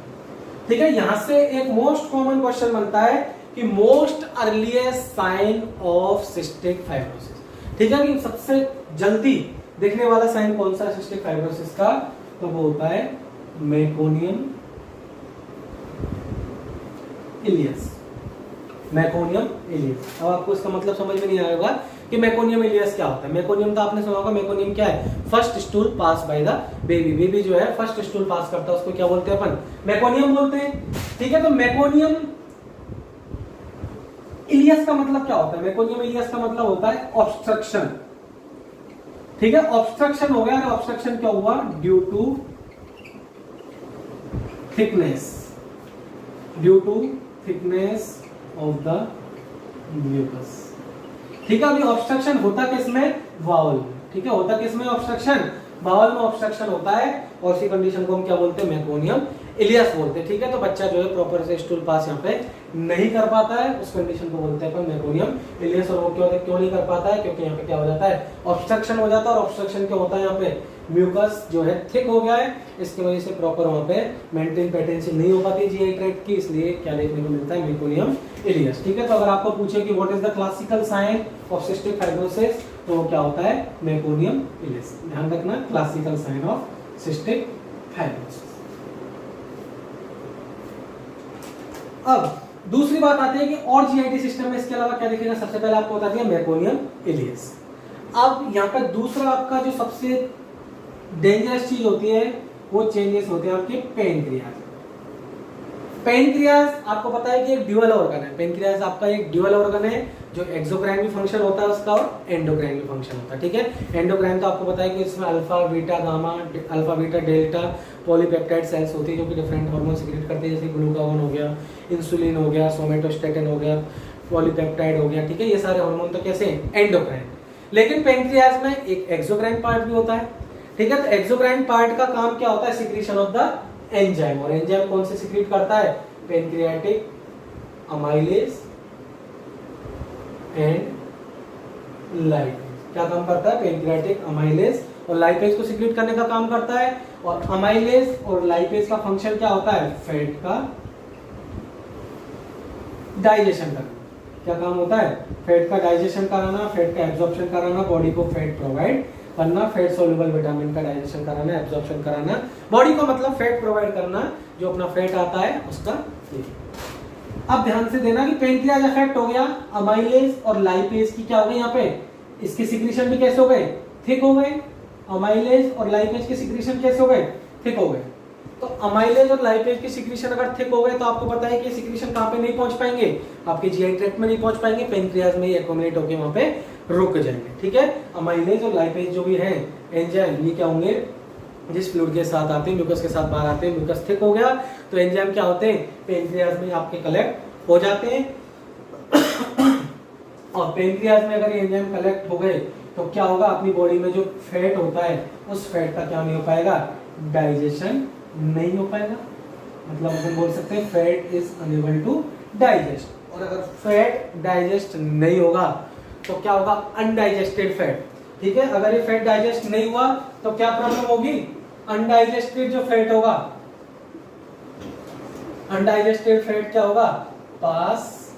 ठीक है, यहां से एक मोस्ट कॉमन क्वेश्चन बनता है कि most earliest sign of cystic fibrosis. ठीक है, कि सबसे जल्दी दिखने वाला साइन कौन सा सिस्टिक फाइब्रोसिस का, तो वो होता है मेकोनियम इलियस। Meconium ileus. अब आपको इसका मतलब समझ में नहीं आएगा कि मेकोनियम इलियस क्या होता है। मेकोनियम तो आपने सुना होगा, मेकोनियम क्या है, first stool pass by the baby. Baby जो है फर्स्ट स्टूल पास करता है उसको क्या बोलते हैं अपन, मेकोनियम बोलते हैं। ठीक है, तो मेकोनियम इलियस का मतलब क्या होता है, मेकोनियम इलियस का मतलब होता है ऑब्स्ट्रक्शन। ठीक है, ऑब्स्ट्रक्शन हो गया, और ऑब्स्ट्रक्शन क्या हुआ, due to thickness, due to thickness of the mucus. ठीक है, अभी ऑब्स्ट्रक्शन होता किसमें, वाउल में। ठीक है, होता किसमें ऑब्स्ट्रक्शन, बाउल में ऑब्स्ट्रक्शन होता है, और इसी कंडीशन को हम क्या बोलते हैं, मेकोनियम इलियस बोलते हैं। ठीक है, तो बच्चा जो है प्रॉपर से स्टूल पास यहाँ पे नहीं कर पाता है, उस कंडीशन को बोलते हैं अपन मेकोनियम इलियस। और वो क्यों नहीं कर पाता है, क्योंकि यहाँ पे क्या हो जाता है, ऑब्स्ट्रक्शन हो जाता है। और ऑब्स्ट्रक्शन क्या होता है, यहाँ पे म्यूकस जो है थिक हो गया है, इसकी वजह से प्रॉपर वहाँ पे मेंटेन पेटेंसी नहीं हो पाती जीआई ट्रैक्ट की, इसलिए क्या देखने को मिलता है, मेकोनियम इलियस। ठीक है, तो अगर आपको पूछे कि what is the classical sign of cystic fibrosis, तो वो क्या होता है, मेकोनियम इलियस। ध्यान रखना, classical sign of cystic fibrosis. अब दूसरी बात आती है कि और जीआईटी सिस्टम में इसके अलावा क्या दिखेगा। सबसे पहले आपको बता दिया मेकोनियम इलियस। अब यहाँ पर दूसरा आपका जो सबसे डेंजरस चीज होती है वो चेंजेस होते हैं आपके पेनक्रियाज। पेनक्रियाज आपको पता है कि एक ड्यूअल ऑर्गन है। पेनक्रियाज आपका एक ड्यूअल ऑर्गन है, जो एक्सोक्राइन भी फंक्शन होता है उसका और एंडोक्राइन भी फंक्शन होता है। ठीक है, एंडोक्राइन तो आपको पता है कि इसमें alpha beta gamma, alpha beta delta polypeptide cells होती है जो कि डिफरेंट हार्मोन सीक्रेट करते हैं, जैसे ग्लूकागोन हो गया, इंसुलिन हो गया, सोमेटोस्टेटिन हो गया, पॉलीपेप्टाइड हो गया। ठीक है, ये सारे हार्मोन तो कैसे, एंडोक्राइन। लेकिन पेनक्रियाज में एक एक्सोक्राइन पार्ट भी होता है। ठीक है, तो एक्सोक्राइन पार्ट का काम क्या होता है, सिक्रीशन ऑफ द एंजाइम। और एंजाइम कौन से सीक्रेट करता है, पेनक्रियाटिक अमाइलेज एंड लाइपेज। क्या काम करता है, पेनक्रियाटिक अमाइलेज और लाइपेज को सीक्रेट करने का काम करता है। और अमाइलेज और लाइपेज का फंक्शन क्या होता है, फैट का डाइजेशन करना। क्या काम होता है, फैट का डाइजेशन कराना, फैट का एब्जॉर्प्शन कराना, बॉडी को फैट प्रोवाइड करना, फैट सोल्यूबल विटामिन का डाइजेशन कराना, एब्जॉर्प्शन कराना, बॉडी को मतलब फैट प्रोवाइड करना, जो अपना फैट आता है उसका। अब ध्यान से देना कि पेनक्रियाज अफेक्ट हो गया, अमाइलेज और लाइपेज की क्या हो गई, यहाँ पे इसके सिक्रीशन भी कैसे हो गए, थिक हो गए। अमाइलेज और लाइपेज के सिक्रीशन कैसे हो गए, थिक हो गए। तो अमाइलेज और लाइपेज की सिक्रीशन अगर थिक हो गए तो आपको पता है कि सिक्रीशन कहाँ पे नहीं पहुंच पाएंगे, आपके जीआई ट्रैक्ट में नहीं पहुंच पाएंगे, पेनक्रियाज में ही एक्युमुलेट होकर वहां पे रुक जाएंगे। ठीक है, अमाइलेज और लाइपेज जो भी है एंजाइम, ये क्या होंगे, जिस फ्लूइड के साथ आते हैं, म्यूकस के साथ बाहर आते हैं, म्यूकस थिक हो गया तो एंजाइम क्या होते हैं, पेनक्रियाज में आपके कलेक्ट हो जाते हैं। और पेनक्रियाज में अगर एंजाइम कलेक्ट हो गए तो क्या होगा, अपनी बॉडी में जो फैट होता है उस फैट का क्या नहीं हो पाएगा, डाइजेशन नहीं हो पाएगा। मतलब हम बोल सकते हैं fat is unable to digest. और अगर फैट डाइजेस्ट नहीं होगा तो क्या होगा, अनडाइजेस्टेड फैट। ठीक है, अगर ये फैट डाइजेस्ट नहीं हुआ तो क्या प्रॉब्लम होगी, अनडाइजेस्टेड जो फैट होगा, अनडाइजेस्टेड फैट क्या होगा, पास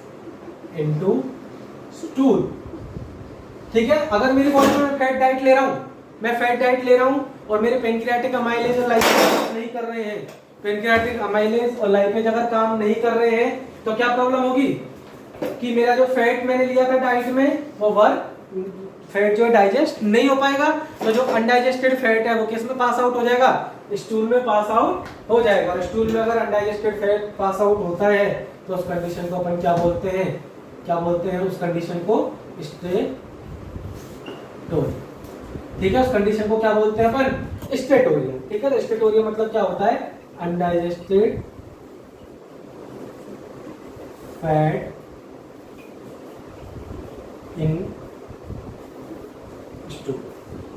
इनटू स्टूल। ठीक है, अगर मेरी बॉडी में फैट डाइट ले रहा हूं, मैं फैट डाइट ले रहा हूं और मेरे पेनक्रियाटिक अमाइलेज और लाइपेज नहीं कर रहे हैं, पेनक्रियाटिक अमाइलेज और लाइपेज अगर काम नहीं कर रहे हैं तो क्या प्रॉब्लम होगी कि मेरा जो फैट मैंने लिया था डाइट में वो फैट जो है डाइजेस्ट नहीं हो पाएगा। तो जो अनडाइजेस्टेड फैट है वो किस में पास आउट हो जाएगा, स्टूल में पास आउट हो जाएगा। और स्टूल में अगर अनडाइजेस्टेड फैट पास आउट होता है तो उस कंडीशन को अपन क्या बोलते हैं, क्या बोलते हैं उस कंडीशन को, स्टेटोरिया। ठीक है, उस कंडीशन को क्या बोलते हैं अपन, स्टेटोरिया। ठीक है, तो स्टेटोरिया मतलब क्या होता है, अनडाइजेस्टेड फैट इन स्टूल।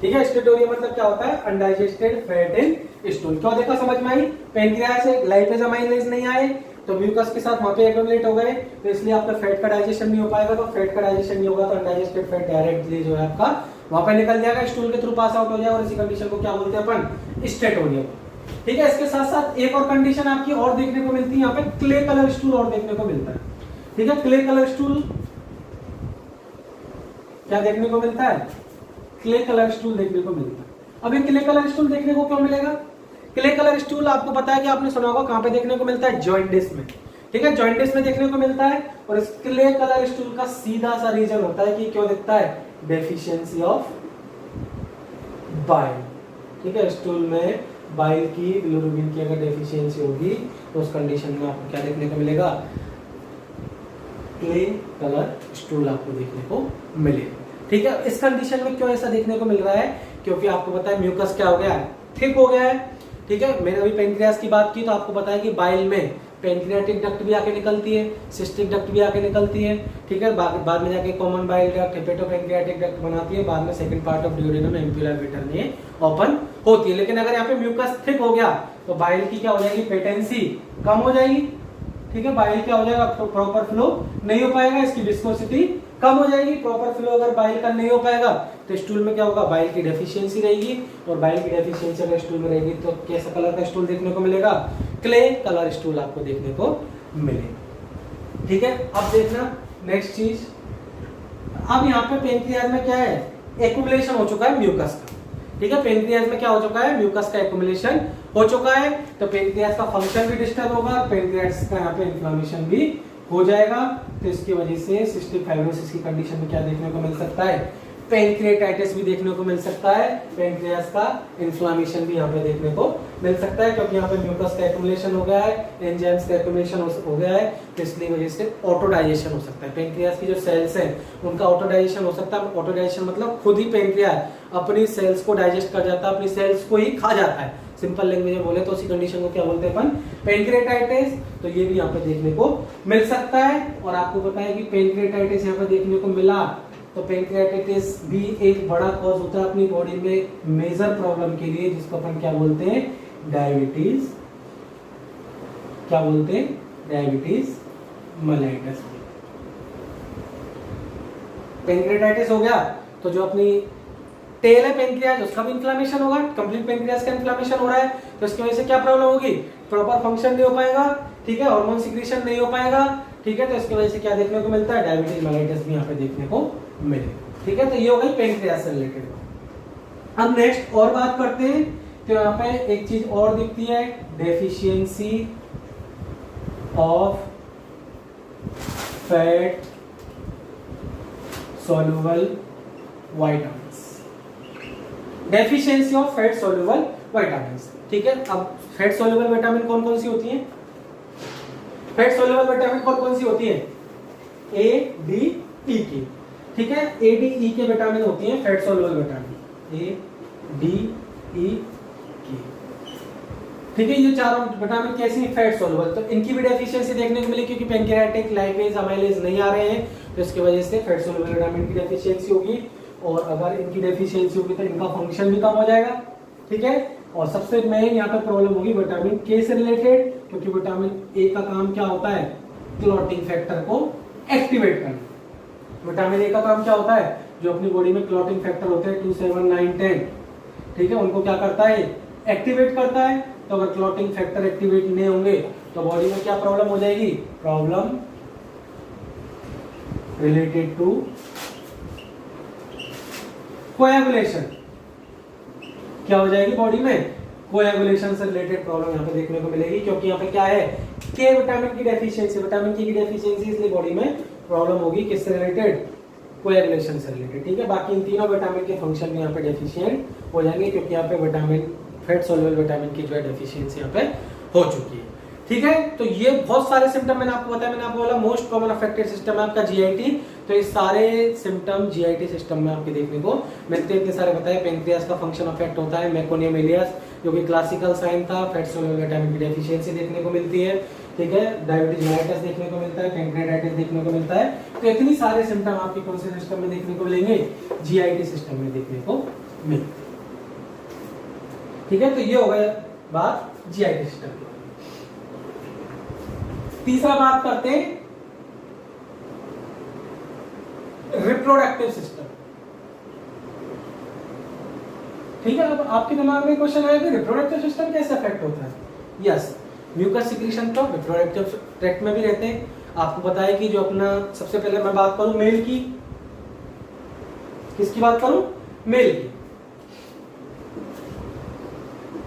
ठीक है, स्टेटोरिया मतलब क्या होता है, अनडाइजेस्टेड फैट इन स्टूल। क्यों देखा समझ में आई, पैंक्रियाज से लाइपेज अमाइलेज नहीं आए तो म्यूकस के साथ वहां पे एक्यूमुलेट हो गए, तो इसलिए आपका फैट का डाइजेशन नहीं हो पाएगा। तो फैट का डाइजेशन नहीं होगा तो अनडाइजेस्टेड फैट डायरेक्टली जो है आपका वहां पे निकल जाएगा, स्टूल के थ्रू पास आउट हो जाएगा, और इसी कंडीशन को क्या बोलते हैं अपन, स्टेटोरिया। ठीक है, इसके साथ साथ एक और कंडीशन आपकी और देखने को मिलती है यहाँ पे, क्ले कलर स्टूल और देखने को मिलता है। ठीक है, क्ले कलर स्टूल क्या देखने को मिलता है, क्ले कलर स्टूल देखने को मिलता है। अब ये क्ले कलर स्टूल देखने को क्यों मिलेगा, क्ले कलर स्टूल आपको पता है कि आपने सुना होगा कहां पे देखने को मिलता है, जॉइंटिस में। ठीक है, जॉइंटिस में देखने को मिलता है, और इस क्ले कलर स्टूल का सीधा सा रीजन होता है कि क्यों दिखता है, डेफिशिएंसी ऑफ बाइल। ठीक है, स्टूल में बाइल की, बिलिरुबिन की अगर डेफिशिएंसी होगी तो उस कंडीशन में आपको क्या देखने को मिलेगा, क्ले कलर स्टूल आपको देखने को मिलेगा। ठीक है, इस कंडीशन में क्यों ऐसा देखने को मिल रहा है, क्योंकि आपको पता है म्यूकस क्या हो गया है, थिक हो गया है। ठीक है, मैंने अभी पेनक्रियास की बात की तो आपको पता है कि बाइल में पेनक्रियाटिक डक्ट भी आके निकलती है, सिस्टिक डक्ट भी आके निकलती है। ठीक है, बाद में जाके कॉमन बाइल डक्ट, हेपेटोपेनक्रियाटिक डक्ट बनाती है, बाद में second part of duodenum ampullar bitter में ओपन होती है। लेकिन अगर यहाँ पे म्यूकस थिक हो गया तो बाइल की क्या हो जाएगी, पेटेंसी कम हो जाएगी। ठीक है, बाइल क्या हो जाएगा, प्रॉपर फ्लो नहीं हो पाएगा, इसकी विस्कोसिटी कम हो जाएगी। प्रॉपर फ्लो अगर बाइल का नहीं हो पाएगा तो स्टूल में क्या होगा, बाइल की डेफिशिएंसी रहेगी, और बाइल की डेफिशिएंसी अगर स्टूल में रहेगी तो कैसा कलर का स्टूल देखने को मिलेगा, क्ले कलर स्टूल आपको देखने को मिलेगा। ठीक है, अब देखना नेक्स्ट चीज, अब यहाँ पे पेनक्रियाज में क्या है, एक्युमुलेशन हो चुका है म्यूकस का। ठीक है, पेनक्रियाज में क्या हो चुका है, म्यूकस का एक्युमुलेशन हो चुका है, तो पेनक्रियाज का फंक्शन भी डिस्टर्ब होगा, पेनक्रियाज का यहाँ पे इन्फ्लेमेशन भी हो जाएगा। तो इसकी वजह से सिस्टिक फाइब्रोसिस की कंडीशन में क्या देखने को मिल सकता है, पेनक्रियाटाइटिस भी देखने को मिल सकता है, पेनक्रियाज का इन्फ्लेमेशन भी यहाँ पे देखने को मिल सकता है, क्योंकि यहाँ पे म्यूकस का एक्युमुलेशन हो गया है, एंजाइम्स का एक्युमुलेशन हो गया है, तो इसलिए वजह से ऑटोडाइजेशन हो सकता है। पेनक्रियाज की जो सेल्स हैं उनका ऑटोडाइजेशन हो सकता है। ऑटोडाइजेशन मतलब खुद ही पेनक्रियाज अपनी सेल्स को डाइजेस्ट कर जाता है, अपनी सेल्स को ही खा जाता है, सिंपल लैंग्वेज में बोले तो उसी कंडीशन को क्या बोलते हैं अपन, पेनक्रियाटाइटिस। तो ये भी यहाँ पे देखने को मिल सकता है। और आपको पता है कि पेनक्रियाटाइटिस यहाँ पे देखने को मिला तो पेनक्रियाटाइटिस भी एक बड़ा कॉज होता है अपनी बॉडी में मेजर प्रॉब्लम के लिए, जिसको अपन क्या बोलते हैं, डायबिटीज। क्या बोलते हैं, डायबिटीज मेलाइटस। पेनक्रियाटाइटिस हो गया तो जो अपनी टेल है पेनक्रियाज उसका भी इन्फ्लेमेशन होगा, कंप्लीट पेनक्रियाज का इन्फ्लेमेशन हो रहा है, तो इसकी वजह से क्या प्रॉब्लम होगी, प्रॉपर फंक्शन नहीं हो पाएगा। ठीक है, हार्मोन सिक्रीशन नहीं हो पाएगा। ठीक है, तो इसकी वजह से क्या देखने को मिलता है, डायबिटीज मेलाइटस भी यहाँ पे देखने को मिले। ठीक है, तो ये हो गई पेनक्रियाज से रिलेटेड। अब नेक्स्ट और बात करते हैं, तो यहाँ पे एक चीज और दिखती है, deficiency of fat soluble vitamins, deficiency of fat soluble vitamins. ठीक है, अब फैट सॉल्युबल विटामिन कौन कौन सी होती है, फैट सॉल्युबल विटामिन कौन कौन सी होती है, ए डी ई की। ठीक है, ए डी ई के विटामिन होती हैं fat soluble vitamin, A D E की। ठीक है, ये चारों विटामिन कैसी हैं, फैट सॉल्युबल, तो इनकी भी डेफिशिएंसी देखने को मिली, क्योंकि पैंक्रियाटिक, लाइपेज, अमाइलेज नहीं आ रहे हैं, तो इसकी वजह से फैट सॉल्युबल विटामिन की डेफिशिएंसी होगी, और अगर इनकी डेफिशिएंसी होगी तो इनका फंक्शन भी कम हो जाएगा। ठीक है, और सबसे मेन यहाँ पे प्रॉब्लम होगी विटामिन के से रिलेटेड, क्योंकि विटामिन ए का काम क्या होता है, क्लॉटिंग फैक्टर को एक्टिवेट करना। विटामिन ए का काम क्या होता है, जो अपनी बॉडी में क्लॉटिंग फैक्टर होते हैं 2, 7, 9, 10, ठीक है, उनको क्या करता है, एक्टिवेट करता है। तो अगर क्लॉटिंग फैक्टर एक्टिवेट नहीं होंगे तो बॉडी में क्या प्रॉब्लम हो जाएगी, प्रॉब्लम रिलेटेड टू कोएगुलेशन। क्या हो जाएगी बॉडी में, कोएगुलेशन से रिलेटेड प्रॉब्लम यहाँ पे देखने को मिलेगी, क्योंकि यहाँ पे क्या है, के विटामिन की डेफिशिएंसी, विटामिन की डेफिशिएंसी, इसलिए बॉडी में प्रॉब्लम होगी, किससे रिलेटेड, कोएगुलेशन से रिलेटेड। ठीक है, बाकी इन तीनों विटामिन के फंक्शन भी यहाँ पे डेफिशिएंट हो जाएंगे, क्योंकि यहाँ पे विटामिन, फैट सॉल्युबल विटामिन की जो है डेफिशिएंसी यहाँ पे हो चुकी है। ठीक है, तो ये बहुत सारे सिम्टम मैंने आपको बताया, मैंने आपको बोला मोस्ट कॉमन अफेक्टेड सिस्टम है आपका जीआईटी, तो ये सारे सिम्टम जीआईटी सिस्टम में आपके देखने को मिलते हैं। इतने सारे बताए, पेनक्रियास का फंक्शन अफेक्ट होता है, मेकोनियम इलियस जो कि क्लासिकल साइन था, फैट सॉल्युबल विटामिन की डेफिशिएंसी देखने को मिलती है। ठीक है, डायबिटीज मेलिटस देखने को मिलता है, पैंक्रियाटाइटिस देखने को मिलता है। तो इतनी सारे सिम्टम आपके कौन से सिस्टम में देखने को मिलेंगे? जीआईटी सिस्टम में देखने को मिलेंगे। ठीक है, तो ये हो गया बात जीआईटी सिस्टम की। तीसरा बात करते हैं रिप्रोडक्टिव सिस्टम। ठीक है, अब आपके दिमाग में क्वेश्चन आया कि रिप्रोडक्टिव सिस्टम कैसे अफेक्ट होता है? यस, म्यूकस सिक्रीशन तो रिप्रोडक्टिव ट्रैक्ट में भी रहते हैं। आपको पता है कि जो अपना, सबसे पहले मैं बात करूं मेल की, किसकी बात करूं? मेल की।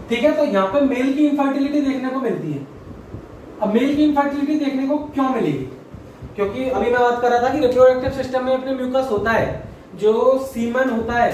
ठीक है, तो यहां पे मेल की इनफर्टिलिटी देखने को मिलती है। अब मेल की इनफर्टिलिटी देखने को क्यों मिलेगी? क्योंकि अभी मैं बात कर रहा था कि रिप्रोडक्टिव सिस्टम में अपने म्यूकस होता है, जो सीमन होता है,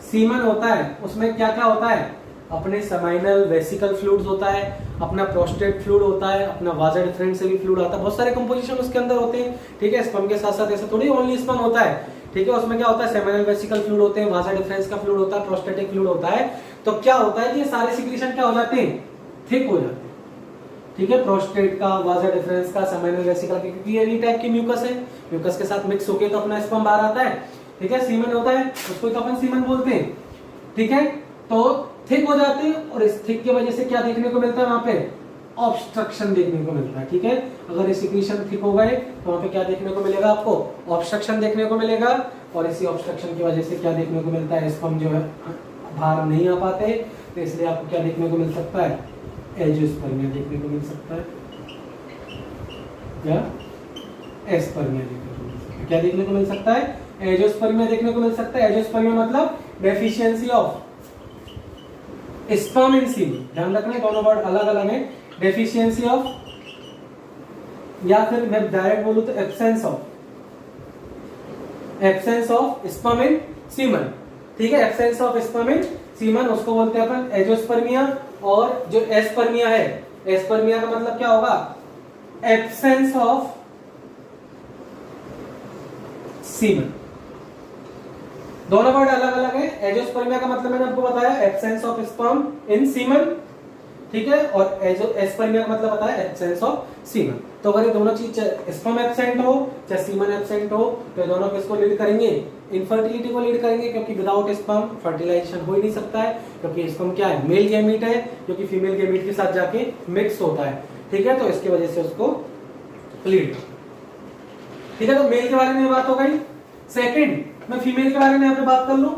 सीमन होता है, उसमें क्या क्या होता है? अपने सेमाइनल वेसिकल फ्लूइड्स होता है, अपना प्रोस्टेट फ्लूइड होता है, अपना वाजा डिफरेंस से भी फ्लूइड आता है, बहुत सारे कंपोजिशन उसके अंदर होते हैं। ठीक है, स्पर्म के साथ साथ ऐसा थोड़ी ओनली स्पर्म होता है। ठीक है, उसमें क्या होता है? सेमाइनल वेसिकल फ्लूइड होते हैं, वाजा डिफरेंस का फ्लूइड होता है, प्रोस्टेटिक फ्लूइड होता है। तो क्या होता है कि ये सारे सिक्रीशन क्या हो जाते हैं? थिक हो जाते हैं। ठीक है, प्रोस्टेट का, वाजा डिफरेंस का, सेमाइनल वेसिकल का, क्योंकि ये टाइप की म्यूकस है, म्यूकस के साथ मिक्स होके तो अपना स्पर्म बाहर आता है। ठीक है, सीमन होता है, उसको तो अपन सीमन बोलते हैं। ठीक है, तो थिक हो जाते हैं, और इस थिक की वजह से क्या देखने को मिलता है? वहां पे ऑब्स्ट्रक्शन देखने को मिलता है। ठीक है, अगर ये सिक्रीशन थिक हो गए तो वहां पे क्या देखने को मिलेगा? आपको ऑब्स्ट्रक्शन देखने को मिलेगा, और इसी ऑब्स्ट्रक्शन की वजह से क्या देखने को मिलता है? स्पर्म जो है बाहर नहीं आ पाते, तो इसलिए आपको क्या देखने को मिल सकता है? एंजियोस्पर्मिया देखने को मिल सकता है, या एस्पर्मिया देखने को मिल सकता है। क्या देखने को मिल सकता है? एंजियोस्पर्मिया देखने को मिल सकता है। एंजियोस्पर्मिया मतलब deficiency of sperm in semen. ध्यान रखना, दोनों वर्ड अलग अलग है। डेफिशिएंसी ऑफ, या फिर मैं डायरेक्ट बोलूं तो absence of sperm in semen. ठीक है, absence of sperm in semen, उसको बोलते हैं अपन एंजियोस्पर्मिया। और जो एस्पर्मिया है, एस्पर्मिया का मतलब क्या होगा? Absence of semen. दोनों वर्ड अलग अलग है। एंजियोस्पर्मिया का मतलब मैंने आपको बताया absence of sperm in semen. ठीक है, और एस्पर्मिया का मतलब बताया एब्सेंस ऑफ सीमन। तो अगर ये दोनों चीज, स्पर्म एब्सेंट हो चाहे सीमन एब्सेंट हो, तो दोनों किसको लीड करेंगे? इनफर्टिलिटी को लीड करेंगे, क्योंकि विदाउट स्पर्म फर्टिलाइजेशन हो ही नहीं सकता है। क्योंकि स्पर्म क्या है? मेल गैमीट है, जो कि फीमेल गैमीट के साथ जाके मिक्स होता है। ठीक है, तो इसकी वजह से उसको लीड। ठीक है, तो मेल के बारे में बात हो गई। सेकंड, मैं फीमेल के बारे में यहाँ पे बात कर लूं।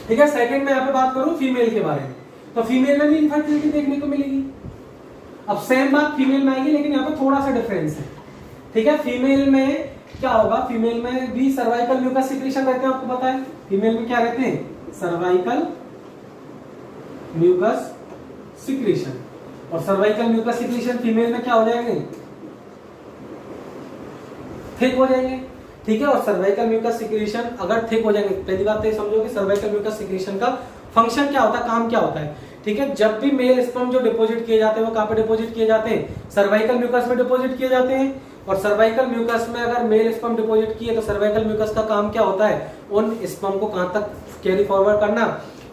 ठीक है, सेकंड में यहाँ पे बात करूं फीमेल के बारे में, तो फीमेल में भी इनफर्टिलिटी देखने को मिलेगी। अब सेम बात फीमेल में आएगी, लेकिन यहाँ पे थोड़ा सा डिफरेंस है। ठीक है, फीमेल में क्या होगा? फीमेल में भी सर्वाइकल म्यूकस सिक्रीशन रहते हैं, आपको पता है। फीमेल में क्या रहते हैं? Cervical mucus secretion. और सर्वाइकल म्यूकस सिक्रीशन फीमेल में क्या हो जाएंगे? थिक हो जाएंगे। ठीक है, और सर्वाइकल म्यूकस सिक्रीशन अगर थिक हो जाएंगे, पहली बात तो ये समझो कि सर्वाइकल म्यूकस सिक्रीशन का फंक्शन क्या होता है, काम क्या होता है। ठीक है, जब भी मेल स्पर्म जो डिपॉजिट किए जाते हैं वो कहां पे डिपॉजिट किए जाते हैं? सर्वाइकल म्यूकस में डिपॉजिट किए जाते हैं। और सर्वाइकल म्यूकस में अगर मेल स्पर्म डिपॉजिट किए तो सर्वाइकल म्यूकस का काम क्या होता है? उन स्पर्म को कहां तक कैरी फॉरवर्ड करना?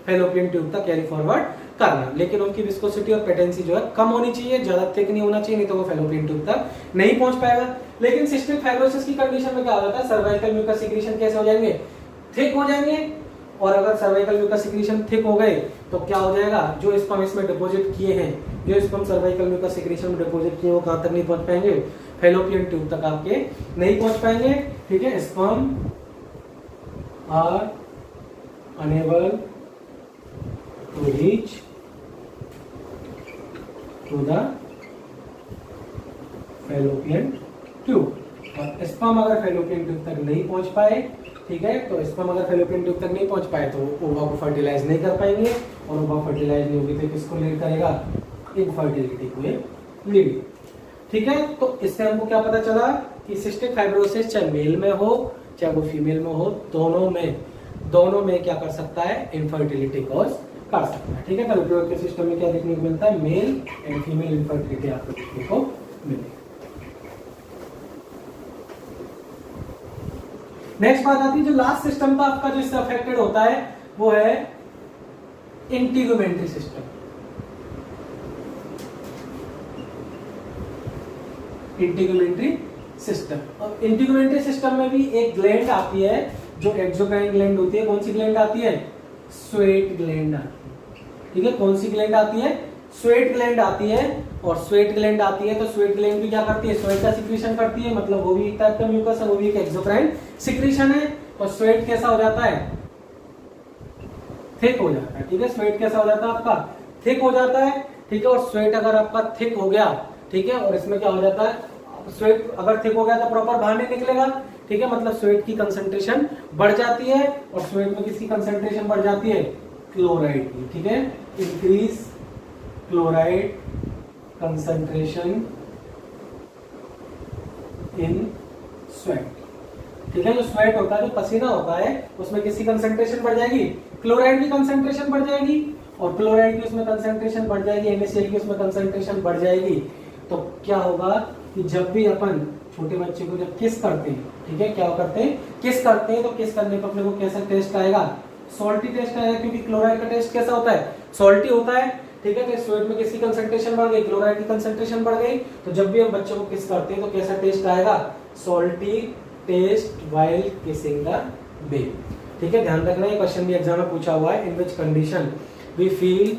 फैलोपियन ट्यूब तक कैरी फॉरवर्ड करना। लेकिन उनकी विस्कोसिटी और पेटेंसी जो है कम होनी चाहिए, ज्यादा थिक नहीं होना चाहिए, नहीं तो वो फैलोपियन ट्यूब तक नहीं पहुंच पाएगा। लेकिन सिस्टिक फाइब्रोसिस की कंडीशन में क्या हो जाता है? सर्वाइकल म्यूकस सिक्रीशन कैसे हो जाएंगे? थिक हो जाएंगे। और अगर सर्वाइकल म्यूकस सिक्रीशन थिक हो गए तो क्या हो जाएगा? जो स्पर्म इसमें डिपॉजिट किए हैं, जो स्पर्म सर्वाइकल म्यूकस सिक्रीशन में डिपॉजिट किए, वो कहां तक नहीं पहुंच पाएंगे? फैलोपियन ट्यूब तक आपके नहीं पहुंच पाएंगे। ठीक है, sperm are unable to reach to the fallopian tube. और स्पर्म अगर फैलोपियन ट्यूब तक नहीं पहुंच पाए, ठीक है, तो स्पर्म अगर फैलोपियन ट्यूब तक नहीं पहुंच पाए तो ओवा को फर्टिलाइज नहीं कर पाएंगे, और ओवा फर्टिलाइज नहीं होगी तो किसको लीड करेगा? इनफर्टिलिटी को लीड। ठीक है, तो इससे हमको क्या पता चला कि सिस्टिक फाइब्रोसिस चाहे मेल में हो चाहे वो फीमेल में हो, दोनों में क्या कर सकता है? इनफर्टिलिटी कॉज कर सकता है। ठीक है, तो रिप्रोडक्टिव सिस्टम में क्या देखने को मिलता है? मेल एंड फीमेल इनफर्टिलिटी आपको देखने को मिलेगी। नेक्स्ट बात आती है, जो लास्ट सिस्टम था आपका जो इससे अफेक्टेड होता है वो है इंटीगुमेंट्री सिस्टम। इंटीगुमेंट्री सिस्टम, और इंटीगुमेंट्री सिस्टम में भी एक ग्लैंड आती है जो एक्सोक्राइन ग्लैंड होती है। कौन सी ग्लैंड आती है? स्वेट ग्लैंड आती है। ठीक है, कौन सी ग्लैंड आती है? स्वेट ग्लैंड आती है। और स्वेट ग्लैंड आती है तो स्वेट ग्लैंड भी क्या करती है? स्वेट का सिक्रीशन करती है, मतलब वो भी एक टाइप का म्यूकस है, वो भी एक एक्सोक्राइन सिक्रीशन है। और स्वेट कैसा हो जाता है? थिक हो जाता है। ठीक है, स्वेट कैसा हो जाता है आपका? थिक हो जाता है। ठीक है, और स्वेट अगर आपका थिक हो गया, ठीक है, और इसमें क्या हो जाता है? स्वेट अगर थिक हो गया तो प्रॉपर बाहर नहीं निकलेगा। ठीक है, मतलब स्वेट की कंसंट्रेशन बढ़ जाती है। और स्वेट में किसकी कंसंट्रेशन बढ़ जाती है? क्लोराइड की। ठीक है, increase chloride concentration in sweat. ठीक है, जो स्वेट होता है, जो पसीना होता है, उसमें किसकी कंसंट्रेशन बढ़ जाएगी? क्लोराइड की कंसंट्रेशन बढ़ जाएगी। और क्लोराइड की उसमें कंसंट्रेशन बढ़ जाएगी, NaCl की उसमें कंसंट्रेशन बढ़ जाएगी। तो क्या होगा कि जब भी अपन छोटे बच्चे को जब किस करते हैं, ठीक है, क्या करते हैं? किस करते हैं, तो किस करने पर अपने को कैसा टेस्ट आएगा? सॉल्टी टेस्ट आएगा, क्योंकि क्लोराइड का टेस्ट कैसा होता है? सॉल्टी होता है। ठीक है, तो स्वेट में किसकी कंसंट्रेशन बढ़ गई? क्लोराइड की कंसंट्रेशन बढ़ गई। तो जब भी हम बच्चों को किस करते हैं तो कैसा टेस्ट आएगा? Salty taste while kissing the baby. ठीक है, ध्यान रखना, ये क्वेश्चन भी एग्जाम में पूछा हुआ है। In which condition we feel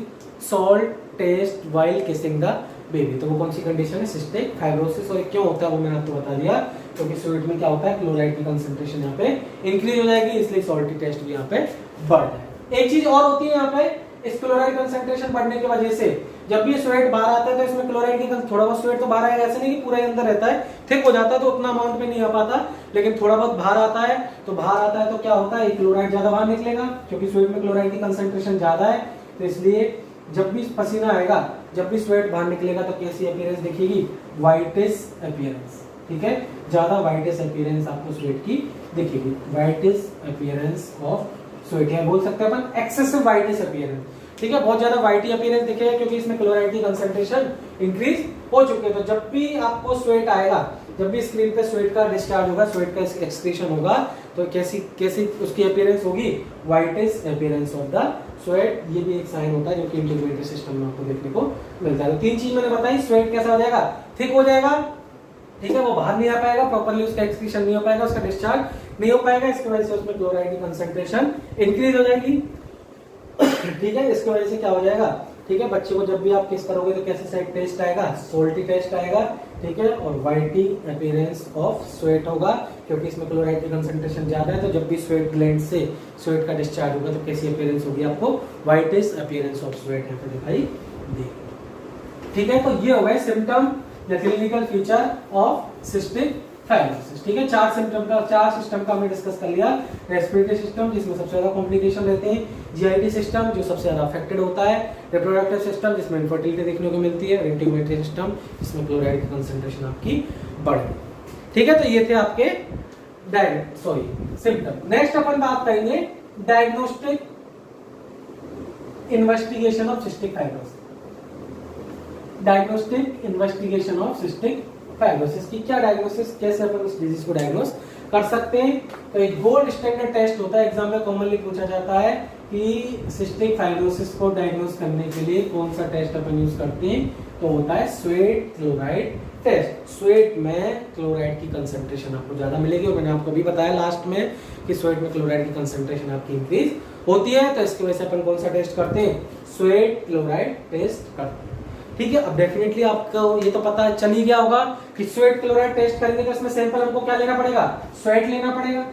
salt taste while kissing the baby. तो वो कौन सी कंडीशन है? Cystic fibrosis. और क्यों होता है वो मैंने आपको बता दिया, क्योंकि स्वेट में क्या होता है? क्लोराइड की कंसंट्रेशन यहाँ पे इंक्रीज हो जाएगी, इसलिए सॉल्टी टेस्ट भी यहाँ पे बढ़ जाएगा। एक चीज और होती है यहाँ पे, इस क्लोराइड कंसंट्रेशन बढ़ने की वजह से जब भी स्वेट बाहर आता है तो इसमें क्लोराइड की थोड़ा बहुत स्वेट तो बाहर आएगा, ऐसे नहीं कि पूरा अंदर रहता है। थिक हो जाता है तो उतना अमाउंट में नहीं आ पाता, लेकिन थोड़ा बहुत बाहर आता है। तो बाहर आता है तो क्या होता है? क्लोराइड ज्यादा बाहर निकलेगा, क्योंकि स्वेट में क्लोराइड की कंसंट्रेशन ज्यादा है। तो इसलिए जब भी पसीना आएगा, जब भी स्वेट बाहर निकलेगा तो कैसी अपीयरेंस दिखेगी? Whitish appearance. ठीक है, ज्यादा व्हाइटिश अपीयरेंस आपको स्वेट की दिखेगी। व्हाइटिश अपीयरेंस ऑफ स्वेट है, बोल सकते हैं अपन एक्सेसिव व्हाइटिश अपीयरेंस। ठीक है, बहुत ज्यादा व्हाइटी अपीयरेंस दिखेगा क्योंकि इसमें क्लोराइड की कंसंट्रेशन इंक्रीज हो चुकी है। तो जब भी आपको स्वेट आएगा, जब भी स्क्रीन पे स्वेट का डिस्चार्ज होगा, स्वेट का एक्सक्रीशन होगा, तो कैसी कैसी उसकी अपीयरेंस होगी? Whitish appearance of the sweat. ये भी एक साइन होता है जो कि इंटीग्रेटेड सिस्टम में आपको देखने को मिलता है। तो तीन चीज मैंने बताई, स्वेट कैसा हो जाएगा? थिक हो जाएगा। ठीक है, वो बाहर नहीं आ पाएगा, प्रॉपर्ली उसका एक्सक्रीशन नहीं हो पाएगा, उसका डिस्चार्ज नहीं हो पाएगा, इसकी वजह से उसमें क्लोराइड की कंसंट्रेशन इंक्रीज हो जाएगी। ठीक है, इसकी वजह से क्या हो जाएगा? ठीक है, बच्चे को जब भी आप किस करोगे तो कैसे साइड टेस्ट आएगा? सॉल्टी टेस्ट आएगा। ठीक है, और व्हाइटी अपीयरेंस ऑफ स्वेट होगा, क्योंकि इसमें क्लोराइड की कंसंट्रेशन ज्यादा है। तो जब भी स्वेट ग्लैंड से स्वेट का डिस्चार्ज होगा तो कैसी अपीयरेंस होगी आपको? व्हाइटिश अपीयरेंस ऑफ स्वेट यहाँ पे दिखाई देगी। ठीक है, तो ये हो गए सिम्टम या clinical feature of cystic fibrosis. ठीक है, चार सिस्टम का हमने डिस्कस कर लिया। रेस्पिरेटरी सिस्टम जिसमें सबसे ज्यादा कॉम्प्लिकेशन रहते हैं, जीआईटी सिस्टम जो सबसे ज्यादा अफेक्टेड होता है, रिप्रोडक्टिव सिस्टम जिसमें इनफर्टिलिटी देखने को मिलती है, और इंटीग्रेटरी सिस्टम जिसमें क्लोराइड की कंसंट्रेशन आपकी बढ़े। ठीक है, तो ये थे आपके सिम्टम। नेक्स्ट अपन बात करेंगे diagnostic investigation of cystic fibrosis. Diagnostic investigation of cystic fibrosis की क्या डायग्नोसिस, कैसे अपन इस डिजीज को डायग्नोस कर सकते हैं? तो एक गोल्ड स्टैंडर्ड टेस्ट होता है, एग्जाम में कॉमनली पूछा जाता है कि सिस्टिक फाइब्रोसिस को डायग्नोस करने के लिए कौन सा टेस्ट अपन यूज करते हैं? तो होता है स्वेट क्लोराइड टेस्ट। स्वेट में क्लोराइड की कंसंट्रेशन आपको ज्यादा मिलेगी, और मैंने आपको भी बताया लास्ट में कि स्वेट में क्लोराइड की कंसंट्रेशन आपकी इंक्रीज होती है। तो इसकी वजह से अपन कौन सा टेस्ट करते हैं? स्वेट क्लोराइड टेस्ट करते हैं। ठीक है, अब डेफिनेटली आपको ये तो पता चल ही गया होगा कि स्वेट क्लोराइड टेस्ट करेंगे तो इसमें सैंपल हमको क्या लेना पड़ेगा? स्वेट लेना पड़ेगा।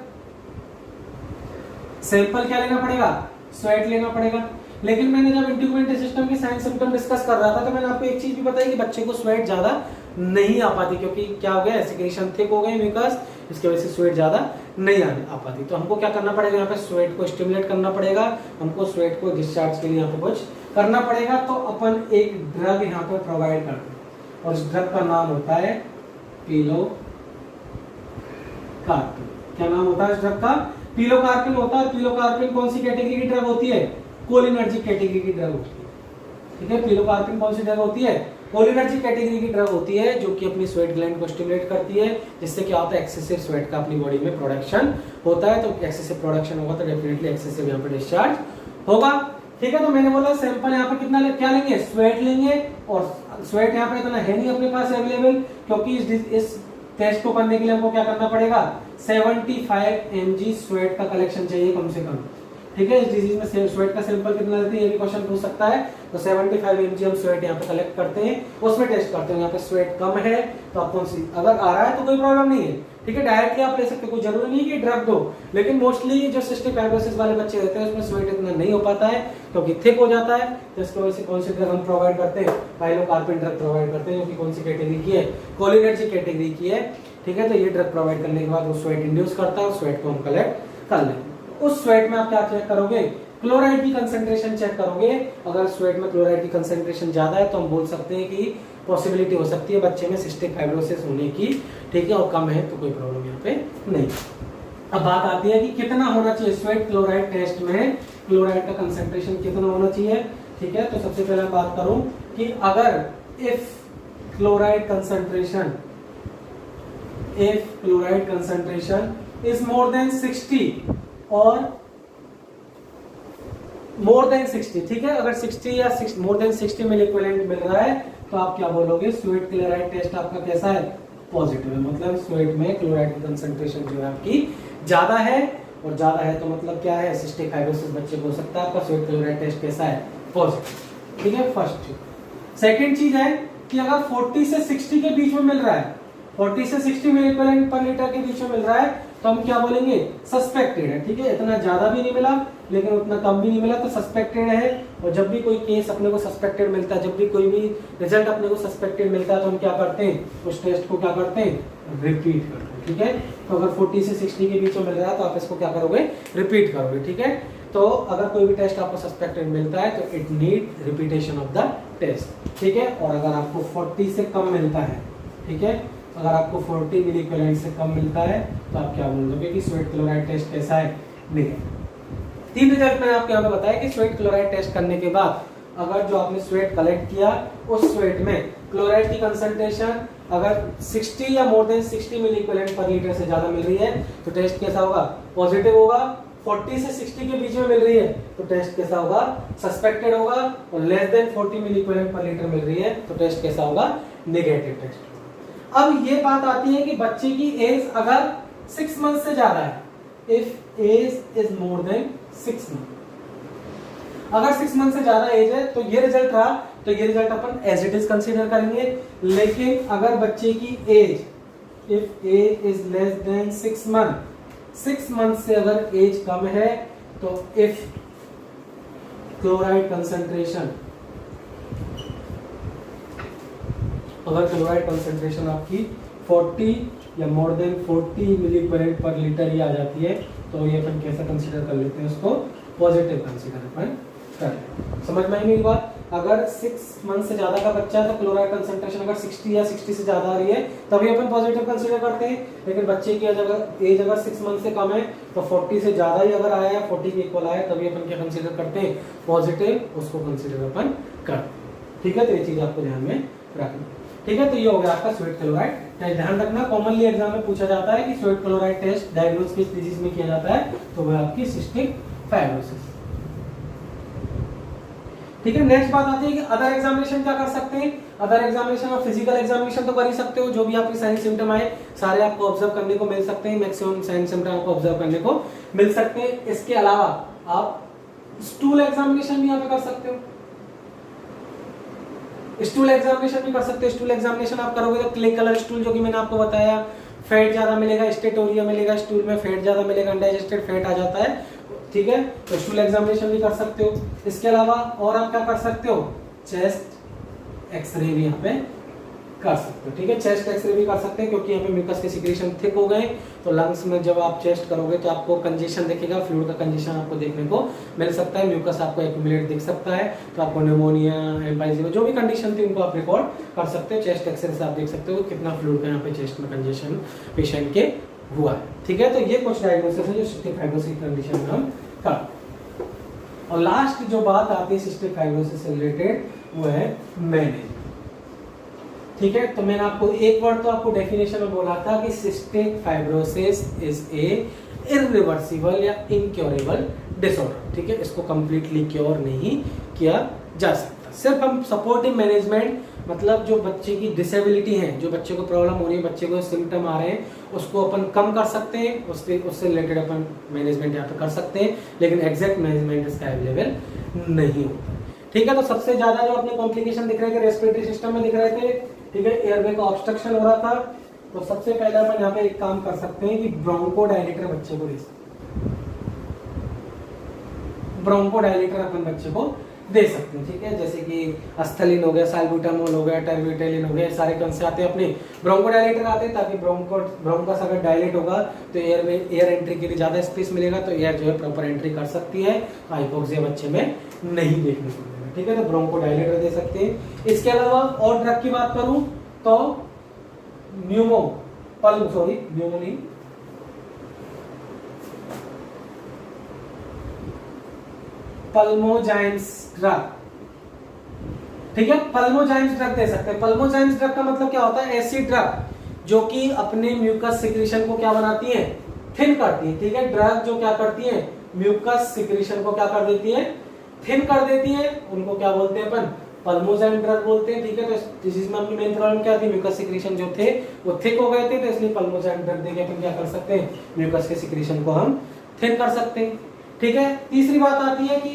सैंपल क्या लेना पड़ेगा? स्वेट लेना पड़ेगा। लेकिन मैंने जब इंटीग्रेटेड सिस्टम की साइन सिम्टम डिस्कस कर रहा था तो मैंने आपको एक चीज भी बताई कि बच्चे को स्वेट ज्यादा नहीं आ पाती, क्योंकि क्या हो गया? सिक्रीशन थिक हो गई म्यूकस, इसकी वजह से स्वेट ज्यादा नहीं आ पाती। तो हमको क्या करना पड़ेगा? यहाँ पे स्वेट को स्टिमुलेट करना पड़ेगा, हमको स्वेट को डिस्चार्ज के लिए यहाँ पे कुछ करना पड़ेगा। तो अपन एक ड्रग यहाँ पे प्रोवाइड करते हैं, और इस ड्रग का नाम होता है पिलोकार्पिन। क्या नाम होता है इस ड्रग का? पिलोकार्पिन होता है। पिलोकार्पिन कौन सी कैटेगरी की ड्रग होती है? कोलिनर्जिक कैटेगरी की ड्रग होती है। ठीक है, पिलोकार्पिन कौन सी ड्रग होती है? कोलिनर्जिक कैटेगरी की ड्रग होती है जो कि अपनी स्वेट ग्लैंड को स्टिमुलेट करती है, जिससे क्या होता है एक्सेसिव स्वेट का अपनी बॉडी में प्रोडक्शन होता है। तो एक्सेसिव प्रोडक्शन होगा तो डेफिनेटली एक्सेसिव यहाँ पे डिस्चार्ज होगा। ठीक है, तो मैंने बोला सैंपल यहाँ पे कितना क्या लेंगे, स्वेट लेंगे, और स्वेट यहाँ पे इतना है नहीं अपने पास अवेलेबल, क्योंकि इस टेस्ट को करने के लिए हमको क्या करना पड़ेगा, 75 mg स्वेट का कलेक्शन चाहिए कम से कम। ठीक है, इस डिजीज में स्वेट का सैंपल कितना लेते हैं ये भी क्वेश्चन पूछ सकता है। तो 75 mg हम स्वेट यहाँ पे कलेक्ट करते हैं, उसमें टेस्ट करते हैं। यहाँ पे स्वेट कम है तो आप कौन सी, अगर आ रहा है तो कोई प्रॉब्लम नहीं है। ठीक है, डायरेक्टली आप ले सकते हो, कोई जरूरी नहीं कि ड्रग दो, लेकिन मोस्टली जो सिस्टिक फाइब्रोसिस वाले बच्चे रहते हैं उसमें स्वेट इतना नहीं हो पाता है क्योंकि थिक हो जाता है। तो इसकी वजह से कौन सी ड्रग हम प्रोवाइड करते हैं, पाइलोकार्पिन ड्रग प्रोवाइड करते हैं, जो कि कौन सी कैटेगरी की है, कोलिनर्जिक कैटेगरी की है। ठीक है, तो ये ड्रग प्रोवाइड करने के बाद वो स्वेट इंड्यूस करता है, स्वेट को हम कलेक्ट कर लेंगे। उस स्वेट में आप क्या चेक करोगे, क्लोराइड की कंसंट्रेशन चेक करोगे। अगर स्वेट में क्लोराइड की कंसंट्रेशन ज्यादा है तो हम बोल सकते हैं कि पॉसिबिलिटी हो सकती है बच्चे में सिस्टिक फाइब्रोसिस होने की। ठीक है, और कम है तो कोई प्रॉब्लम यहाँ पे नहीं। अब बात आती है कि कितना होना चाहिए स्वेट क्लोराइड टेस्ट में, क्लोराइड का कंसंट्रेशन कितना होना चाहिए। ठीक है, तो सबसे पहले बात करूं कि अगर if chloride concentration is more than 60 और मोर देन 60, ठीक है, अगर 60 या मोर देन 60 मिली इक्विवेलेंट मिल रहा है तो आप क्या बोलोगे, स्वेट क्लोराइड टेस्ट आपका कैसा है, पॉजिटिव है। मतलब स्वेट में क्लोराइड की कंसंट्रेशन जो है आपकी ज्यादा है, और ज्यादा है तो मतलब क्या है, सिस्टिक फाइब्रोसिस बच्चे को हो सकता है। आपका स्वेट क्लोराइड टेस्ट कैसा है, पॉजिटिव। ठीक है, फर्स्ट चीज। सेकेंड चीज है कि अगर 40 से 60 के बीच में मिल रहा है, 40 से 60 मिली इक्विवेलेंट पर लीटर के बीच में मिल रहा है तो हम क्या बोलेंगे, सस्पेक्टेड है। ठीक है, इतना ज्यादा भी नहीं मिला लेकिन उतना कम भी नहीं मिला तो सस्पेक्टेड है। और जब भी कोई केस अपने को सस्पेक्टेड मिलता है, जब भी कोई भी रिजल्ट अपने को सस्पेक्टेड मिलता है तो हम क्या करते हैं, उस टेस्ट को क्या करते हैं, रिपीट करते हैं। ठीक है, तो अगर 40 से 60 के बीच में मिल रहा है तो आप इसको क्या करोगे, रिपीट करोगे। ठीक है, तो अगर कोई भी टेस्ट आपको सस्पेक्टेड मिलता है तो it need repetition of the test. ठीक है, और अगर आपको 40 से कम मिलता है, ठीक है, अगर आपको 40 मिली इक्विवेलेंट से कम मिलता है तो आप क्या बोलोगे कि स्वेट क्लोराइड टेस्ट कैसा है, नेगेटिव। 3 रिजल्ट मैंने आपको यहाँ पे बताया कि स्वेट क्लोराइड टेस्ट करने के बाद अगर जो आपने स्वेट कलेक्ट किया उस स्वेट में क्लोराइड की कंसंट्रेशन अगर 60 या मोर देन 60 मिली इक्विवेलेंट पर लीटर से ज्यादा मिल रही है तो टेस्ट कैसा होगा, पॉजिटिव होगा। 40 से 60 के बीच में मिल रही है तो टेस्ट कैसा होगा, सस्पेक्टेड होगा। और less than 40 milli equivalent per litre मिल रही है तो टेस्ट कैसा होगा, नेगेटिव टेस्ट। अब ये बात आती है कि बच्चे की एज अगर 6 मंथ से ज्यादा है, if age is more than 6 month, अगर 6 मंथ से ज्यादा एज है तो ये रिजल्ट रहा, तो ये रिजल्ट अपन एज इट इज कंसीडर करेंगे। लेकिन अगर बच्चे की age, if age is less than 6 month, 6 month से अगर एज कम है तो इफ क्लोराइड कंसंट्रेशन, अगर क्लोराइड कंसंट्रेशन आपकी 40 या more than 40 milli equivalent per litre ही आ जाती है तो ये अपन कैसा कंसीडर कर लेते हैं, उसको पॉजिटिव कंसीडर अपन कर लेते हैं। समझ में आई मेरी बात। अगर 6 मंथ से ज्यादा का बच्चा है तो क्लोराइड कंसंट्रेशन अगर 60 या 60 से ज्यादा आ रही है तभी अपन पॉजिटिव कंसीडर करते हैं। लेकिन बच्चे की एज अगर 6 मंथ से कम है तो 40 से ज्यादा ही अगर आया, 40 के इक्वल आया, तभी अपन क्या कंसीडर करते हैं, पॉजिटिव, उसको कंसीडर अपन करते हैं। ठीक है, तो ये चीज आपको ध्यान में रखना। ठीक है, तो ये हो गया आपका स्वेट क्लोराइड टेस्ट। ध्यान रखना, कॉमनली एग्जाम में पूछा जाता है कि स्वेट क्लोराइड टेस्ट डायग्नोज किस डिजीज में किया जाता है, तो वह आपकी सिस्टिक फाइब्रोसिस। ठीक है, नेक्स्ट बात आती है कि अदर एग्जामिनेशन क्या कर सकते हैं। अदर एग्जामिनेशन और फिजिकल एग्जामिनेशन तो कर ही सकते हो, जो भी आपके साइन सिम्टम आए सारे आपको ऑब्जर्व करने को मिल सकते हैं, मैक्सिमम साइन सिम्टम आपको ऑब्जर्व करने को मिल सकते हैं। इसके अलावा आप स्टूल एग्जामिनेशन भी यहाँ पे कर सकते हो, स्टूल एग्जामिनेशन भी कर सकते हो। स्टूल एग्जामिनेशन आप करोगे तो क्ले कलर स्टूल, जो कि मैंने आपको बताया, फैट ज्यादा मिलेगा, स्टेटोरिया मिलेगा, स्टूल में फैट ज्यादा मिलेगा, अनडाइजेस्टेड फैट आ जाता है। ठीक है, तो स्टूल एग्जामिनेशन भी कर सकते हो। इसके अलावा और आप क्या कर सकते हो, चेस्ट एक्सरे भी यहाँ पे कर सकते हो। ठीक है, चेस्ट एक्सरे भी कर सकते हैं क्योंकि यहाँ पे म्यूकस के सिक्रेशन थिक हो गए तो लंग्स में जब आप चेस्ट करोगे तो आपको कंजेशन दिखेगा, फ्लूइड का कंजेशन आपको देखने को मिल सकता है, म्यूकस आपको एक्यूमुलेट दिख सकता है, तो आपको निमोनिया, एम्फाइजीमा, जो भी कंडीशन थी उनको आप रिकॉर्ड कर सकते हो। चेस्ट एक्सरे से आप देख सकते हो कितना फ्लूइड का यहाँ पे चेस्ट में कंजेशन पेशेंट के हुआ है। ठीक है, तो ये कुछ डायग्नोसिस है जो सिस्टिक फाइब्रोसिस कंडीशन में हम कर। और लास्ट जो बात आती है सिस्टिक फाइब्रोसिस से रिलेटेड वो है मैनेजमेंट। ठीक है, तो मैंने आपको एक वर्ड तो आपको डेफिनेशन में बोला था कि cystic fibrosis is a irreversible या इनक्योरेबल डिसऑर्डर। ठीक है, इसको कंप्लीटली क्योर नहीं किया जा सकता। सिर्फ हम सपोर्टिव मैनेजमेंट, मतलब जो बच्चे की डिसेबिलिटी है, जो बच्चे को प्रॉब्लम हो रही है, बच्चे को सिम्टम आ रहे हैं, उसको अपन कम कर सकते हैं, उससे रिलेटेड अपन मैनेजमेंट यहाँ पे कर सकते हैं, लेकिन एग्जैक्ट मैनेजमेंट इसका अवेलेबल नहीं होता। ठीक है, तो सबसे ज्यादा जो अपने कॉम्प्लिकेशन दिख रहे थे रेस्पिरेटरी सिस्टम में दिख रहे थे, ठीक है, एयरवे का ऑब्स्ट्रक्शन हो रहा था। तो सबसे पहले अपन यहाँ पे एक काम कर सकते हैं कि ब्रोंकोडायलेटर बच्चे को दे सकते हैं, ब्रोंकोडायलेटर अपन बच्चे को दे सकते हैं। ठीक है, जैसे कि अस्थलिन हो गया, साल्बुटामोल हो गया, टर्बिटेलिन हो गया, सारे कौन से आते हैं अपने ब्रोंकोडायलेटर आते हैं, ताकि ब्रोंकस अगर डायलेट होगा तो एयर में एयर एंट्री के लिए ज्यादा स्पेस मिलेगा, तो एयर जो है प्रॉपर एंट्री कर सकती है, हाइपोक्सिया बच्चे में नहीं देखने को मिलेगा। ठीक है, तो ब्रोंकोडायलेटर दे सकते हैं। इसके अलावा और ड्रग की बात करूं तो न्यूमोनिन, पल्मोजाइम्स ड्रग। ठीक है, पल्मोजाइम्स ड्रग दे सकते हैं। पल्मोजाइम्स ड्रग का मतलब क्या होता है? ऐसी ड्रग जो कि अपने म्यूकस सिक्रीशन को क्या बनाती है? थिन करती है। ठीक है, ड्रग जो क्या करती है? म्यूकस सिक्रीशन को क्या कर देती है? थिन कर देती है। उनको क्या बोलते हैं अपन? पल्मोजाइम ड्रग बोलते हैं। ठीक है, तो इस डिजीज में अपनी मेन प्रॉब्लम क्या थी? म्यूकस सिक्रीशन जो थे वो थिक हो गए थे, तो इसलिए पल्मोजाइम ड्रग देके अपन क्या कर सकते हैं? म्यूकस के सिक्रीशन को हम थिन कर सकते हैं। ठीक है, तीसरी बात आती है कि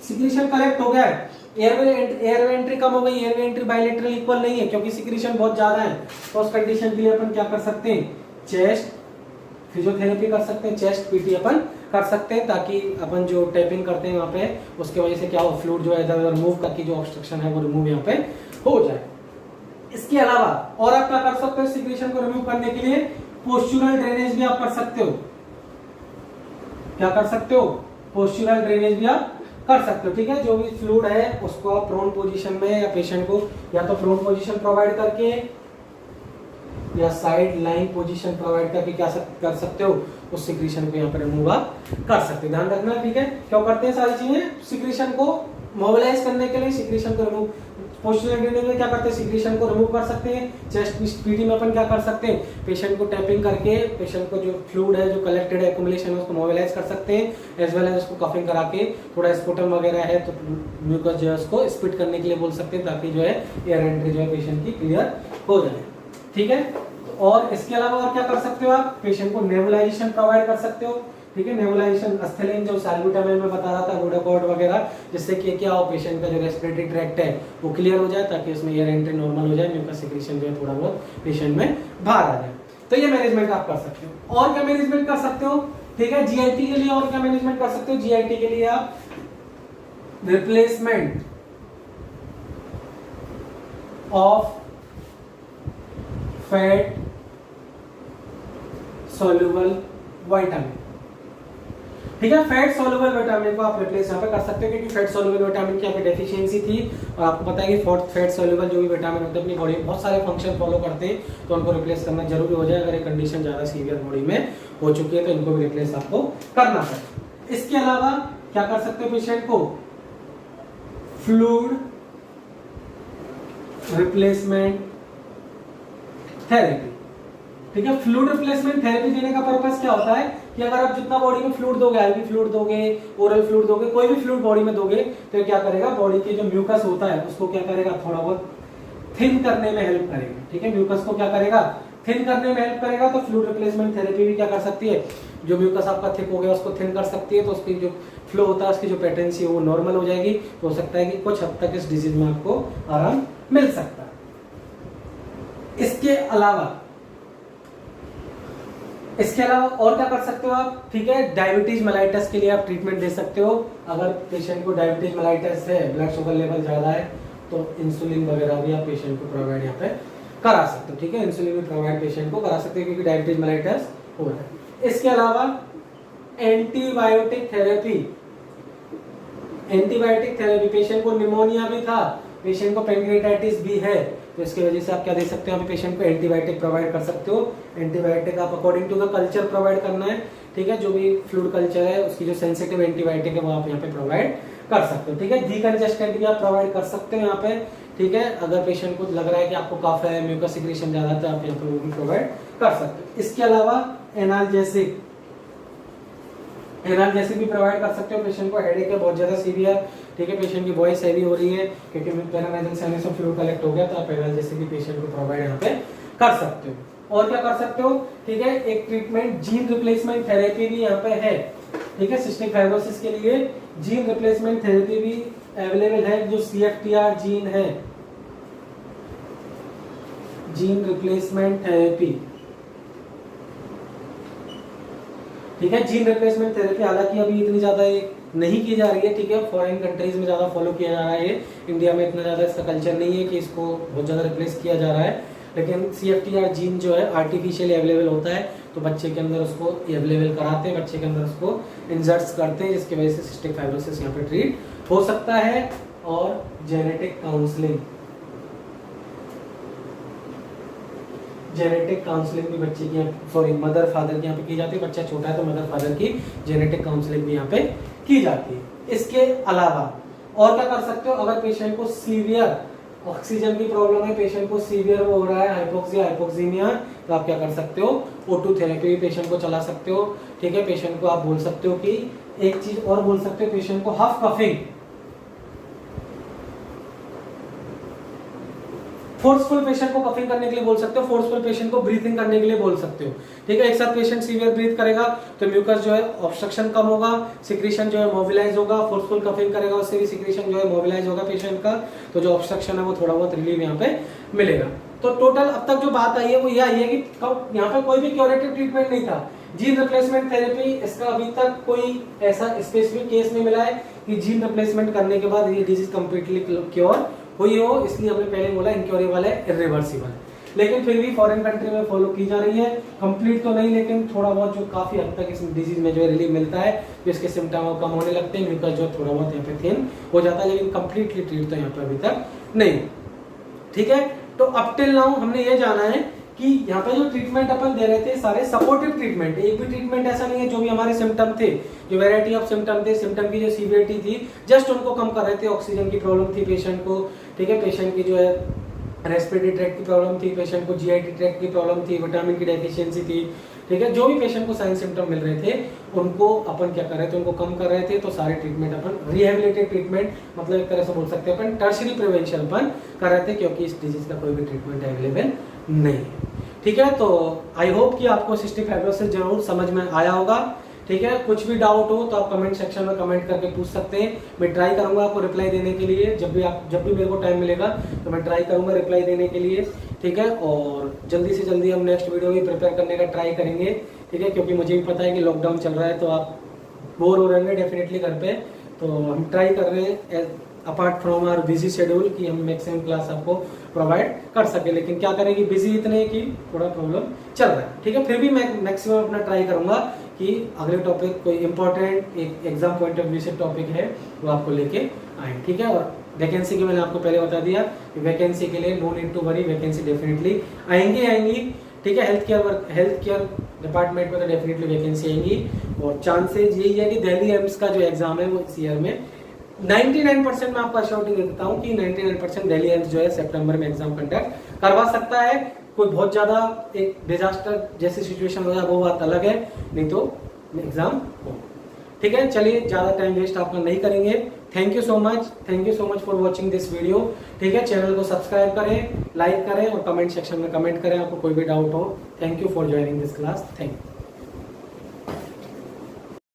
सिक्रीशन करेक्ट हो गया है, एयरवे एंट्री कम हो गई, एयरवे एंट्री बायलेटरल इक्वल नहीं है क्योंकि सिक्रीशन बहुत ज्यादा है, तो उस कंडीशन के लिए अपन क्या कर सकते हैं? चेस्ट फिजियोथेरेपी कर सकते हैं, चेस्ट पीटी अपन कर सकते हैं, ताकि अपन जो टैपिंग करते हैं वहां पे उसके वजह से क्या हो, फ्लूइड जो है इधर रिमूव करके जो ऑब्स्ट्रक्शन है वो रिमूव यहाँ पे हो जाए। इसके अलावा और आप क्या कर सकते हो सिक्रीशन को रिमूव करने के लिए? पोस्चुरल ड्रेनेज भी आप कर सकते हो। क्या कर सकते हो? पोस्चुरल ड्रेनेज भी आप कर सकते हो। ठीक है, जो भी फ्लूइड है उसको आप प्रोन पोजीशन में या पेशेंट को या तो प्रोन पोजीशन प्रोवाइड करके या साइड लाइन पोजीशन प्रोवाइड करके क्या कर सकते हो? उस सिक्रीशन को यहाँ पर रिमूव आप कर सकते हो। ध्यान रखना, ठीक है। क्यों करते हैं सारी चीजें? सिक्रीशन को मोबिलाइज करने के लिए, सिक्रीशन को रिमूव। पोस्चुरल ड्रेनेज में क्या करते हैं? सिक्रीशन को रिमूव कर सकते हैं। चेस्ट पीटी में अपन क्या कर सकते हैं? पेशेंट को टैपिंग करके पेशेंट को जो फ्लूइड है, जो कलेक्टेड है, एक्युमुलेशन है, उसको मोबिलाइज कर सकते हैं, एज वेल एज उसको कफिंग करा के थोड़ा स्पुटम वगैरह है तो म्यूकस जो है उसको स्पिट करने के लिए बोल सकते हैं, ताकि जो है एयर एंट्री जो है पेशेंट की क्लियर हो जाए। ठीक है, और इसके अलावा और क्या कर सकते हो आप? पेशेंट को नेबुलाइजेशन प्रोवाइड कर सकते हो। ठीक है, नेबुलाइजेशन अस्थलिन जो सैल्ब्यूटामाइन में बता रहा था, रोडाकॉर्ड वगैरह, जिससे कि क्या हो, पेशेंट का जो रेस्पिरेटरी ट्रैक्ट है वो क्लियर हो जाए, ताकि उसमें एयर एंट्री नॉर्मल हो जाए, म्यूकस सिक्रीशन जो है थोड़ा बहुत पेशेंट में बाहर आ जाए। तो ये मैनेजमेंट आप कर सकते हो। और क्या मैनेजमेंट कर सकते हो? ठीक है, जीआईटी के लिए और क्या मैनेजमेंट कर सकते हो? जीआईटी के लिए आप replacement of fat soluble vitamin. ठीक है, फैट सॉल्युबल विटामिन को आप रिप्लेस यहाँ पे कर सकते हो, क्योंकि फैट सॉल्युबल विटामिन की यहाँ पे डेफिशिएंसी थी, और आपको पता है कि फैट सॉल्युबल जो भी विटामिन होते हैं अपनी बॉडी में बहुत सारे फंक्शन फॉलो करते हैं, तो उनको रिप्लेस करना जरूरी हो जाए। अगर ये कंडीशन ज्यादा सीवियर बॉडी में हो चुकी है तो इनको भी रिप्लेस आपको करना पड़ेगा। इसके अलावा क्या कर सकते हो? पेशेंट को फ्लूइड रिप्लेसमेंट थेरेपी। ठीक है, फ्लूइड रिप्लेसमेंट थेरेपी देने का पर्पस क्या होता है कि अगर आप जितना बॉडी में फ्लूइड दोगे, आईवी फ्लूइड दोगे, ओरल फ्लूइड दोगे, कोई भी फ्लूइड बॉडी में दोगे, तो क्या करेगा? बॉडी के जो म्यूकस होता है उसको क्या करेगा? थोड़ा बहुत थिन करने में हेल्प करेगा। ठीक है, म्यूकस को क्या करेगा? थिन करने में हेल्प करेगा। तो फ्लूइड रिप्लेसमेंट थेरेपी भी क्या कर सकती है? जो म्यूकस आपका थिक हो गया उसको थिन कर सकती है, तो उसकी जो फ्लो होता है, उसकी जो पेटेंसी है वो नॉर्मल हो जाएगी। तो हो सकता है कि कुछ हद तक इस डिजीज में आपको आराम मिल सकता है। इसके अलावा और क्या कर सकते हो आप? ठीक है, डायबिटीज मेलाइटस के लिए आप ट्रीटमेंट दे सकते हो। अगर पेशेंट को डायबिटीज मेलाइटस है, ब्लड शुगर लेवल ज्यादा है, तो इंसुलिन वगैरह भी आप पेशेंट को प्रोवाइड यहाँ पे करा सकते हो। ठीक है, इंसुलिन भी प्रोवाइड पेशेंट को करा सकते हो, क्योंकि डायबिटीज मेलाइटस हो रहा है। इसके अलावा एंटीबायोटिक थेरेपी, पेशेंट को निमोनिया भी था, पेशेंट को पेनक्रियाटाइटिस भी है, तो इसकी वजह से आप क्या दे सकते हो? अभी पेशेंट को एंटीबायोटिक प्रोवाइड कर सकते हो। एंटीबायोटिक आप according to the culture provide करना है। ठीक है, जो भी फ्लूइड कल्चर है उसकी जो सेंसिटिव एंटीबायोटिक है वो आप यहाँ पे प्रोवाइड कर सकते हो। ठीक है, डीकंजेस्टेंट भी आप प्रोवाइड कर सकते हो यहाँ पे। ठीक है। अगर पेशेंट को लग रहा है कि आपको कफ है, म्यूकस सिक्रीशन ज्यादा है, तो आप यहाँ पर वो भी प्रोवाइड कर सकते हो। इसके अलावा एनाल्जेसिक भी प्रोवाइड कर सकते हो। पेशेंट को हेडेक है बहुत ज्यादा सीवियर, ठीक है, पेशेंट की वॉइस हैवी हो रही है क्योंकि पैरानाइजल साइनस में फ्लूइड कलेक्ट हो गया, तो आप एनाल्जेसिक भी पेशेंट को प्रोवाइड यहाँ पे कर सकते हो। और क्या कर सकते हो, ठीक है, एक ट्रीटमेंट जीन रिप्लेसमेंट थेरेपी भी यहाँ पे है, ठीक है। सिस्टिक फाइब्रोसिस के लिए जीन रिप्लेसमेंट थेरेपी भी अवेलेबल है, जो CFTR जीन है, जीन रिप्लेसमेंट थेरेपी, ठीक है। जीन रिप्लेसमेंट थेरेपी हालांकि अभी इतनी ज्यादा नहीं की जा रही है, ठीक है, फॉरेन कंट्रीज में ज्यादा फॉलो किया जा रहा है, इंडिया में इतना ज्यादा इसका कल्चर नहीं है कि इसको बहुत ज्यादा रिप्लेस किया जा रहा है। लेकिन CFTR जीन जो है आर्टिफिशियली अवेलेबल होता है, तो बच्चे के अंदर उसको अवेलेबल कराते हैं, बच्चे के अंदर उसको इंजर्ट्स करते हैं, जिसकी वजह से सिस्टिक फाइब्रोसिस यहाँ पे ट्रीट हो सकता है। और जेनेटिक काउंसलिंग भी बच्चे की मदर फादर की यहाँ पे की जाती है। बच्चा छोटा है तो मदर फादर की जेनेटिक काउंसलिंग भी यहाँ पे की जाती है। इसके अलावा और क्या कर सकते हो, अगर पेशेंट को सीवियर ऑक्सीजन की प्रॉब्लम है, पेशेंट को सीवियर हो रहा है हाइपोक्सिया हाइपोक्सीमिया, तो आप क्या कर सकते हो, O2 थेरेपी भी पेशेंट को चला सकते हो, ठीक है। पेशेंट को आप बोल सकते हो कि एक चीज और बोल सकते हो, पेशेंट को हफ कफिंग, फोर्सफुल पेशेंट को कफिंग करने के लिए बोल सकते हो, फोर्सफुल पेशेंट को ब्रीथिंग करने के लिए बोल सकते हो, ठीक है। एक साथ पेशेंट सीवियर ब्रीथ करेगा तो म्यूकस जो है ऑब्स्ट्रक्शन कम होगा, सिक्रीशन जो है मोबिलाइज होगा, फोर्सफुल कफिंग करेगा उससे भी सिक्रीशन जो है मोबिलाइज होगा पेशेंट का, तो जो ऑब्स्ट्रक्शन है वो थोड़ा बहुत रिलीव यहाँ पे मिलेगा। तो टोटल अब तक जो बात आई है वो यह आई है कि यहाँ पे कोई भी क्यूरेटिव ट्रीटमेंट नहीं था। जीन रिप्लेसमेंट थेरेपी, इसका अभी तक कोई ऐसा स्पेसिफिक केस नहीं मिला है कि जीन रिप्लेसमेंट करने के बाद ये डिजीज कंप्लीटली क्योर हुई हो, इसलिए हमने पहले बोला इनक्योरेबल है, इरिवर्सिबल। लेकिन फिर भी फॉरेन कंट्री में फॉलो की जा रही है, कंप्लीट तो नहीं लेकिन थोड़ा बहुत जो काफी हद तक इस डिजीज में जो है रिलीफ मिलता है, जो इसके सिम्टम कम होने लगते हैं, म्यूकस जो थोड़ा बहुत यहाँ पे थिन हो जाता है, लेकिन कंप्लीटली ट्रीट तो यहाँ पे अभी तक नहीं, ठीक है। तो अप टिल नाउ हमने ये जाना है कि यहाँ पे जो ट्रीटमेंट अपन दे रहे थे सारे सपोर्टिव ट्रीटमेंट, एक भी ट्रीटमेंट ऐसा नहीं है जो भी हमारे सिम्टम थे, जो वैरायटी ऑफ सिम्टम थे, सिम्टम की जो सीवियरिटी थी जस्ट उनको कम कर रहे थे। ऑक्सीजन की प्रॉब्लम थी पेशेंट को, ठीक है, पेशेंट की जो है रेस्पिरेटरी ट्रैक्ट की प्रॉब्लम थी, पेशेंट को GIT ट्रैक्ट की प्रॉब्लम थी, विटामिन की डेफिशिएंसी थी, ठीक है, जो भी पेशेंट को साइन सिम्टम मिल रहे थे उनको अपन क्या कर रहे थे, उनको कम कर रहे थे। तो सारे ट्रीटमेंट अपन रिहेबिलिटेटिव ट्रीटमेंट, मतलब एक तरह से बोल सकते हैं अपन टर्शियरी प्रिवेंशन अपन कर रहे थे, क्योंकि इस डिजीज का कोई भी ट्रीटमेंट अवेलेबल नहीं है, ठीक है। तो आई होप कि आपको सिस्टिक फाइब्रोसिस जरूर समझ में आया होगा, ठीक है। कुछ भी डाउट हो तो आप कमेंट सेक्शन में कमेंट करके पूछ सकते हैं, मैं ट्राई करूंगा आपको रिप्लाई देने के लिए, जब भी मेरे को टाइम मिलेगा तो मैं ट्राई करूंगा रिप्लाई देने के लिए, ठीक है। और जल्दी से जल्दी हम नेक्स्ट वीडियो भी प्रिपेयर करने का ट्राई करेंगे, ठीक है, क्योंकि मुझे भी पता है कि लॉकडाउन चल रहा है तो आप बोर हो रहे हैं डेफिनेटली घर पे, तो हम ट्राई कर रहे हैं apart from our busy schedule कि हम मैक्सिमम क्लास आपको प्रोवाइड कर सके, लेकिन क्या करें कि बिजी इतने कि थोड़ा प्रॉब्लम चल रहा है, ठीक है। फिर भी मैं मैक्सिमम अपना ट्राई करूंगा कि अगले टॉपिक कोई इंपॉर्टेंट एक एग्जाम पॉइंट ऑफ व्यू से टॉपिक है वो आपको लेके आए, ठीक है। और वैकेंसी की मैंने आपको पहले बता दिया कि वैकेंसी के लिए no need to worry, vacancy definitely आएंगी, ठीक है। हेल्थ केयर डिपार्टमेंट में तो डेफिनेटली वैकेंसी आएंगी, और चांसेज यही है कि दिल्ली एम्स का जो एग्जाम है वो इस ईयर में 99% मैं आपको अश्योरिटी दे देता हूँ कि 99% दिल्ली एम्स जो है सितंबर में एग्जाम कंडक्ट करवा सकता है। कोई बहुत ज्यादा एक डिजास्टर जैसी सिचुएशन हो जाए वो बात अलग है, नहीं तो एग्जाम हो, ठीक है। चलिए ज्यादा टाइम वेस्ट आपका नहीं करेंगे। Thank you so much for watching this video, ठीक है। चैनल को सब्सक्राइब करें, लाइक करें और कमेंट सेक्शन में कमेंट करें आपको कोई भी डाउट हो। Thank you for joining this class, thank you.